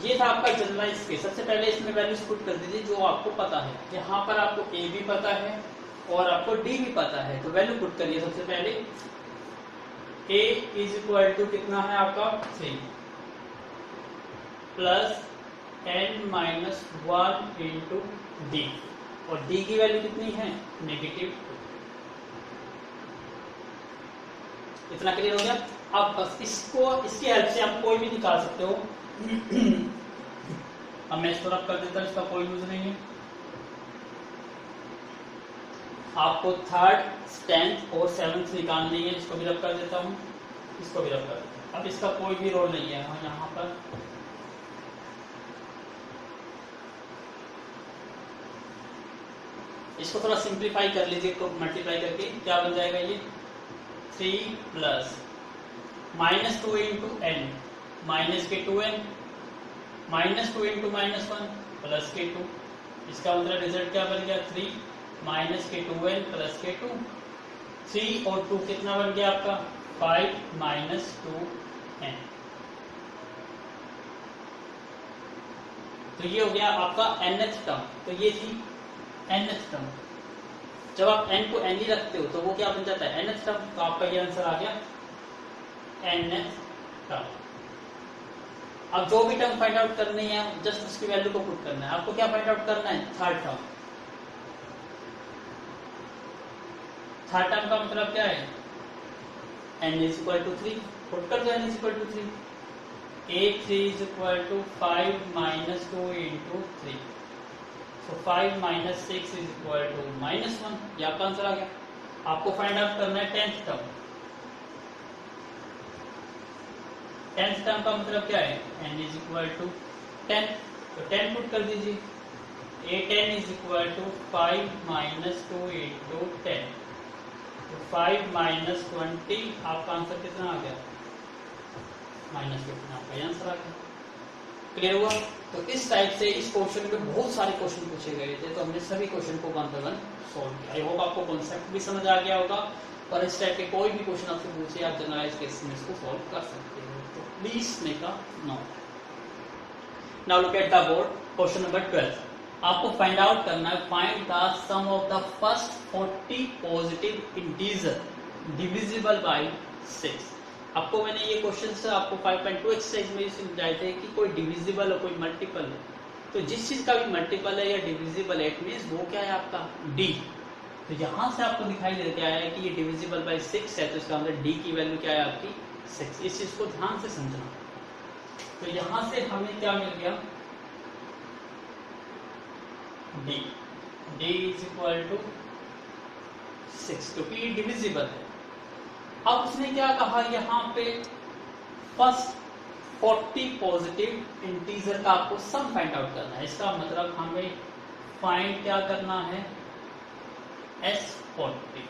ये था आपका जनरलाइज केस। सबसे पहले इसमें वैल्यूज पुट कर दीजिए जो आपको पता है। यहाँ पर आपको A भी पता है और आपको D भी पता है, तो वैल्यू पुट करिए। सबसे पहले A = कितना है आपका 3 + n - 1 × D, और D की वैल्यू कितनी है -2। इतना क्लियर हो गया। अब बस इसकी हेल्प से आप कोई भी निकाल सकते हो। अब मैं इसको रब कर देता हूं, इसका कोई यूज नहीं है। आपको थर्ड, 10th और 7th निकालनी है। इसको भी रब कर देता हूं, इसको भी रब कर देता हूं। अब इसका कोई भी रोल नहीं है यहाँ पर। इसको थोड़ा सिंप्लीफाई कर लीजिए, तो मल्टीप्लाई करके क्या बन जाएगा ये 3 प्लस -2 इंटू n माइनस के 2n -2 इंटू -1 प्लस के 2। इसका मतलब रिजल्ट क्या बन गया 3 माइनस के 2n प्लस के 2। 3 और 2 कितना बन गया आपका 5 माइनस 2n। तो ये हो गया आपका nth टर्म। तो ये थी nth टर्म। जब आप n को n ही रखते हो तो वो क्या बन जाता है nth टर्म। तो आपका ये आंसर आ गया nth टर्म। अब जो भी टर्म फाइंड आउट करनी है जस्ट उसकी वैल्यू को पुट करना है। आपको क्या फाइंड आउट करना है थर्ड टर्म। थर्ड टर्म का मतलब क्या है n is equal to 3। Put कर दो n is equal to 3। a3 is equal to 5 minus 2 into 3. So 5 minus 6 is equal to -1। ये आपका आंसर आ गया। आपको फाइंड आउट करना है 10th टर्म। 10th टर्म का मतलब क्या है n is equal to 10। तो 10 पुट कर दीजिए। a10 is equal to 5 minus 2 into 10। तो 5 minus 20 आपका आंसर कितना आ गया -15। आपका आंसर आ गया। क्लियर हुआ। तो इस टाइप से इस क्वेश्चन में बहुत सारे क्वेश्चन पूछे गए थे तो हमने सभी क्वेश्चन को वन बाय वन सॉल्व किया। आई होप आपको कॉन्सेप्ट भी समझ आ गया होगा और इस टाइप के कोई भी क्वेश्चन आपसे पूछे आप जनरलाइज केस में इसको सॉल्व कर सकते हो। तो please make a note. Now look at the board. Question number 12। आपको फाइंड आउट करना है find the sum of the first 40 positive integer divisible by 6। आपको मैंने ये क्वेश्चन से आपको 5.2 एक्सरसाइज में समझाए थे कि कोई डिविजिबल और कोई मल्टीपल है। तो जिस चीज का भी मल्टीपल है या डिविजिबल है इट मींस वो क्या है आपका d। तो यहां से आपको दिखाई दे क्या है कि ये डिविजिबल बाय 6 है तो इसका मतलब d की वैल्यू क्या है आपकी 6। इस चीज को ध्यान से समझना। तो यहां से हमें क्या मिल गया d इज इक्वल टू 6 क्योंकि ये डिविजिबल है। अब उसने क्या कहा यहाँ पे फर्स्ट 40 पॉजिटिव इंटीजर का आपको सम फाइंड आउट करना है। इसका मतलब हमें फाइंड क्या करना है S40।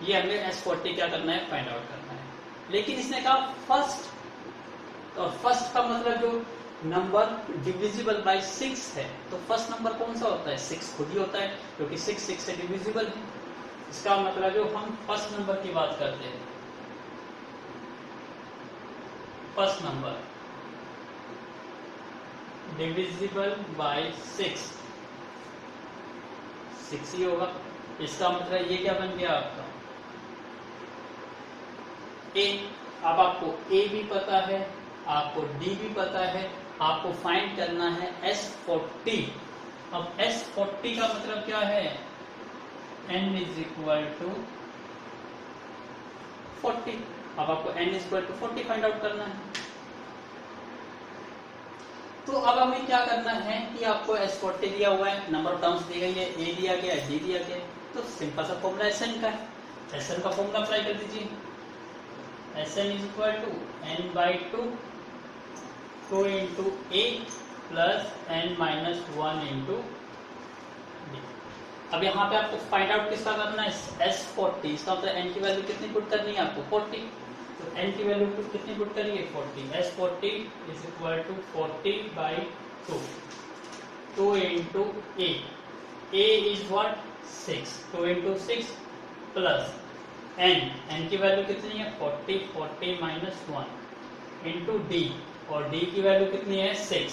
ये हमें S40 क्या करना है फाइंड आउट करना है। लेकिन इसने कहा फर्स्ट और फर्स्ट का मतलब जो नंबर डिविजिबल बाय 6 है तो फर्स्ट नंबर कौन सा होता है 6 खुद ही होता है क्योंकि 6 6 से डिविजिबल है। इसका मतलब जो हम फर्स्ट नंबर की बात करते हैं फर्स्ट नंबर डिविजिबल बाय 6 ही होगा। इसका मतलब ये क्या बन गया आपका a। अब आपको a भी पता है आपको d भी पता है आपको फाइंड करना है S40। अब S40 का मतलब क्या है n इज इक्वल टू 40। अब आपको n is equal to 40 find out करना है। तो अब हमें क्या करना है कि आपको S40 दिया हुआ है नंबर ऑफ टर्म्स दी गई है a दिया गया है d दिया गया है। तो सिंपल सा फॉर्मूला Sn का है। Sn का फॉर्मूला अप्लाई कर दीजिए। Sn is equal to n by 2 into a plus n minus 1 into d। अब यहाँ पे आपको फाइंड आउट किसका करना है S40। इसका मतलब n की वैल्यू कितनी पुट करनी है आपको 40। तो n की वैल्यू कितनी पुट करिए 40। S40 is equal to 40 by 2 into a। a is what 6 2 into 6 plus n की वैल्यू कितनी है 40 माइनस 1 इंटू d और d की वैल्यू कितनी है 6।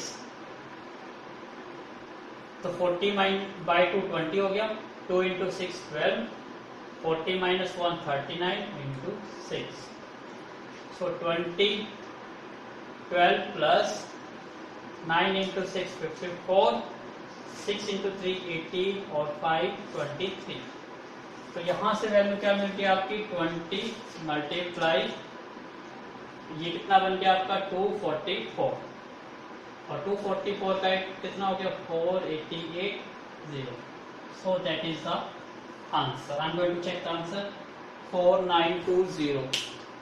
तो 40 बाई 2 20 हो गया 2 इंटू 6 12 40 माइनस 1 39 इंटू 6। सो 20 12 प्लस 9 इंटू 6 54 6 इंटू 3 80 और 5 23। तो यहां से वैल्यू क्या मिल गई आपकी 20 मल्टीप्लाई ये कितना बन गया आपका 244 और 244 का कितना हो गया 488 so that is the answer. I am going to check the answer 4920।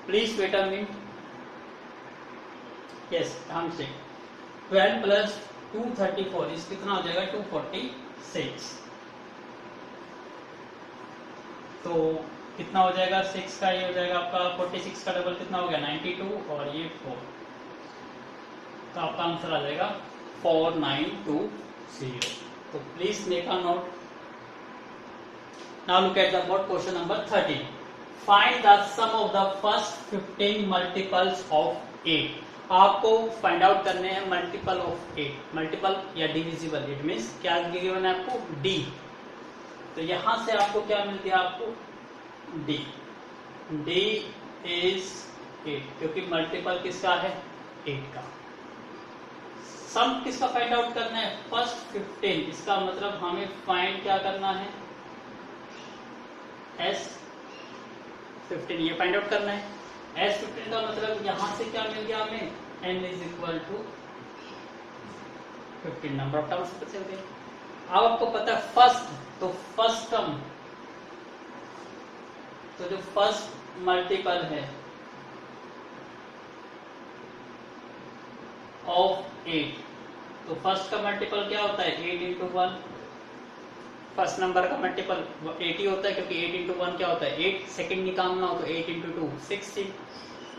Please wait a minute. Yes हम चेक 12 प्लस 234 इस कितना हो जाएगा 246। तो कितना हो जाएगा 6 का, ये हो जाएगा आपका 46 का डबल कितना हो गया 92 और ये 4, तो आपका आंसर आ जाएगा 4920। तो please make a note. Now look at the board question number 13। Find the sum of the first 15 multiples of 8। आपको फाइंड आउट करने हैं मल्टीपल ऑफ 8, मल्टीपल या डिविजिबल। इट मीन्स क्या गिवन है आपको डी, तो यहां से आपको क्या मिल गया आपको डी। डी इज 8 क्योंकि मल्टीपल किसका है 8 का। सम किसका फाइंड आउट करना है फर्स्ट 15, इसका मतलब हमें फाइंड क्या करना है S15, ये फाइंड आउट करना है। S15 का मतलब यहां से क्या मिल गया हमें n is equal to 15, number of terms पता चल गए। अब आपको पता है फर्स्ट, तो फर्स्ट टर्म, तो जो फर्स्ट मल्टीपल है ऑफ 8, तो फर्स्ट का मल्टीपल क्या होता है 8 इंटू 1। फर्स्ट नंबर का मल्टीपल 8 ही होता है क्योंकि 8 इंटू 1 क्या होता है 8। सेकेंड निकालना हो तो 8 इंटू 2 16।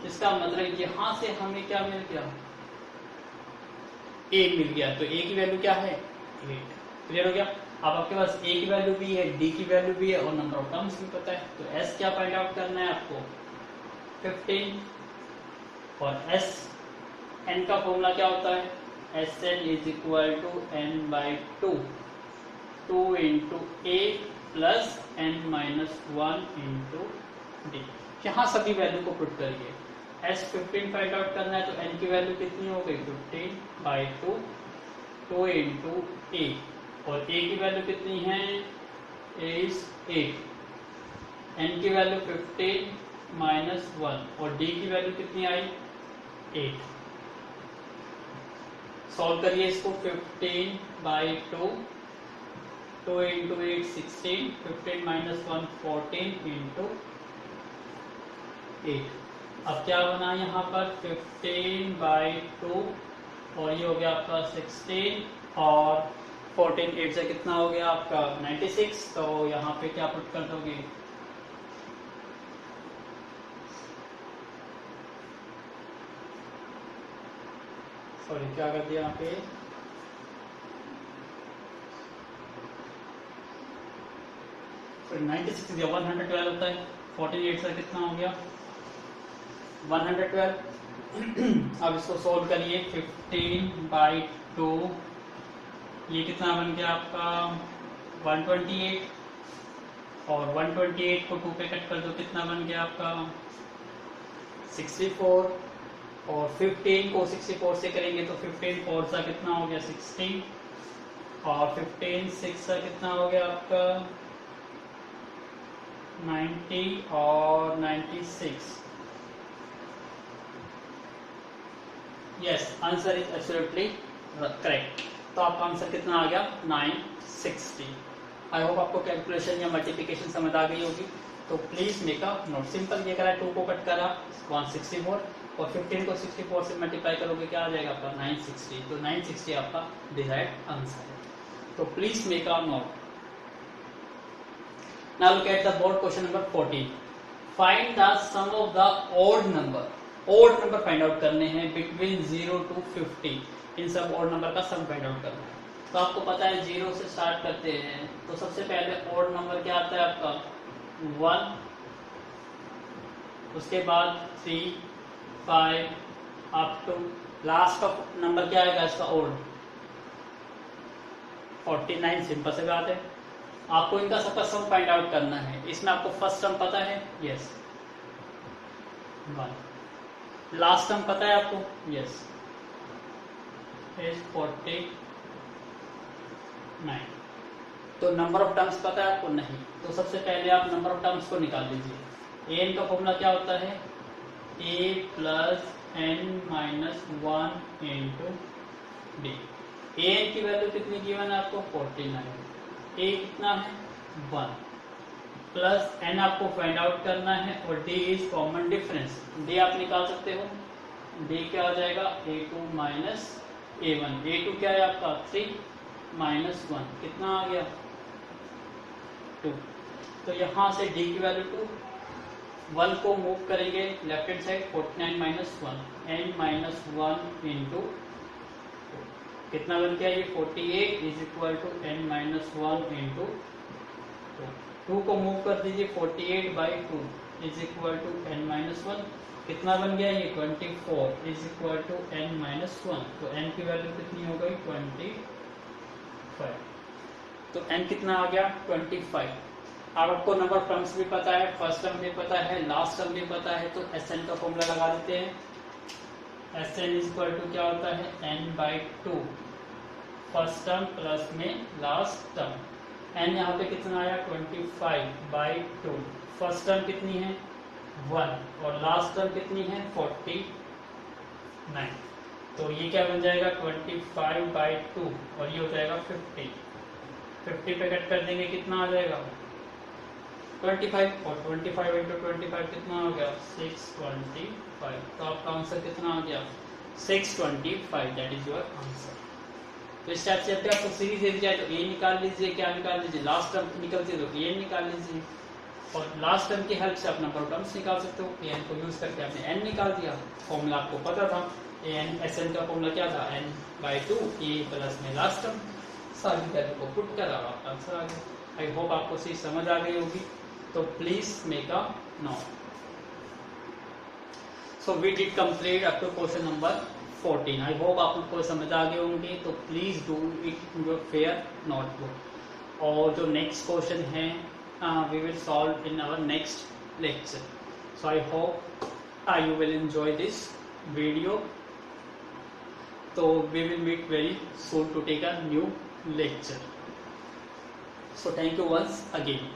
इसका मतलब यहां से हमें क्या मिल गया a मिल गया, तो a की वैल्यू क्या है 8। क्लियर हो गया। अब आपके पास a की वैल्यू भी है, d की वैल्यू भी है और नंबर ऑफ टर्म्स भी पता है। तो s क्या फाइंड आउट करना है आपको 15 और s n का फॉर्मूला क्या होता है Sn is equal to n by 2 into a plus n minus 1 into d. यहाँ सभी वैल्यू को पुट करिए। S15 फाइंड आउट करना है तो n की वैल्यू कितनी हो गई 15 बाई 2 इंटू a, और a की वैल्यू कितनी है इज 8, n की वैल्यू 15 माइनस 1 और d की वैल्यू कितनी आई 8। सॉल्व करिए इसको 15 बाई 2 इंटू 8 16, 15 माइनस 1 14 इंटू 8। अब क्या बना यहाँ पर 15 बाई 2 और ये हो गया आपका 16 और 14 8 से कितना हो गया आपका 96। तो यहाँ पे क्या पुट कर दोगे सॉरी क्या कर दिया यहाँ पे 96 दिया 112 होता है। 48 से कितना हो गया 112। अब इसको सोल्व करिए 15 बाई 2, ये कितना बन गया आपका 128 और 128 को 2 पे कट कर दो कितना बन गया आपका 64 और 15 को 64 से करेंगे तो 15 4 सा कितना हो गया 16 और 15 6 सा कितना हो गया आपका 90 और 96। Yes answer is absolutely correct. तो आपका आंसर कितना आ गया 960। आई होप आपको कैलकुलेशन या मल्टीप्लिकेशन समझ आ गई होगी। तो please make a note. Simple ये करा 2 को कट करा 164 और 15 को 64 से मल्टीप्लाई करोगे क्या आ जाएगा आपका 960। तो 960 आपका डिजायर्ड आंसर है। तो please make a note. Now look at the board question number 14। Find the sum of the odd number. Odd number find out करने हैं बिटवीन 0 टू 50। इन सब ऑड नंबर का सम फाइंड आउट करना है। तो आपको पता है 0 से स्टार्ट करते हैं तो सबसे पहले ऑड नंबर क्या आता है आपका 1, उसके बाद 3 5 up to last of number क्या आएगा इसका ऑड 49। सिंपल से बात है। आपको इनका सबका सम फाइंड आउट करना है। इसमें आपको फर्स्ट टर्म पता है यस 1, लास्ट टर्म पता है आपको यस इज 49। तो नंबर ऑफ टर्म्स पता है आपको नहीं। तो सबसे पहले आप नंबर ऑफ टर्म्स को निकाल लीजिए। एन का फॉर्मूला क्या होता है a plus n minus 1 into d. N की वैल्यू कितनी गिवन है आपको 49, a कितना है 1 प्लस n आपको फाइंड आउट करना है और d is common difference. d आप निकाल सकते हो। d क्या आ जाएगा a2 माइनस a1। a2 क्या है आपका 3 माइनस 1 कितना आ गया 2। तो यहाँ से d की वैल्यू टू 1 को मूव करेंगे left hand side 49 minus 1 n minus 1 into कितना बन गया ये 48 is equal to n minus 1 into 2 को मूव कर दीजिए 48 by 2 is equal to n minus 1 कितना बन गया ये 24 is equal to n minus 1 तो n की वैल्यू कितनी हो गई 25 तो n कितना आ गया 25। अब आपको नंबर ऑफ टर्म्स भी पता है, फर्स्ट टर्म भी पता है, लास्ट टर्म भी पता है, तो Sn का फॉर्मूला लगा देते हैं। Sn इज इक्वल टू क्या होता है n by 2 first term plus में लास्ट टर्म। n यहाँ पे कितना आया 25 बाई 2 फर्स्ट टर्म कितनी है 1 और लास्ट टर्म कितनी है 49 तो ये क्या बन जाएगा 25 बाई 2 और ये हो जाएगा 50 पे कट कर देंगे कितना आ जाएगा 25 और 25 इंटू 25 कितना हो गया 625 तो आपका आंसर कितना आ गया 625 दैट इज योर आंसर। तो इस टाइप से आपको सीरीज दे दी जाए तो ए निकाल लीजिए, क्या निकाल लीजिए लास्ट टर्म निकलती है तो ए निकाल लीजिए और लास्ट टर्म की हेल्प से आप नंबर ऑफ टर्म्स निकाल सकते हो। ए एन को यूज करके आपने एन निकाल दिया, फॉर्मूला आपको पता था ए एन एस एन का फॉर्मूला क्या था एन बाई 2 ए प्लस में लास्ट टर्म, सारी वैल्यू को पुट करा आपका आंसर आ गया। आई होप आपको चीज समझ आ गई होगी, तो please make a note. So we did complete up to question number 14। I hope आपको समझ आ गए होंगे, तो please do it in your fair notebook. और जो नेक्स्ट क्वेश्चन है we will solve in our next lecture. So I hope you will enjoy this video. So we will meet very soon to take a new lecture. So thank you once again.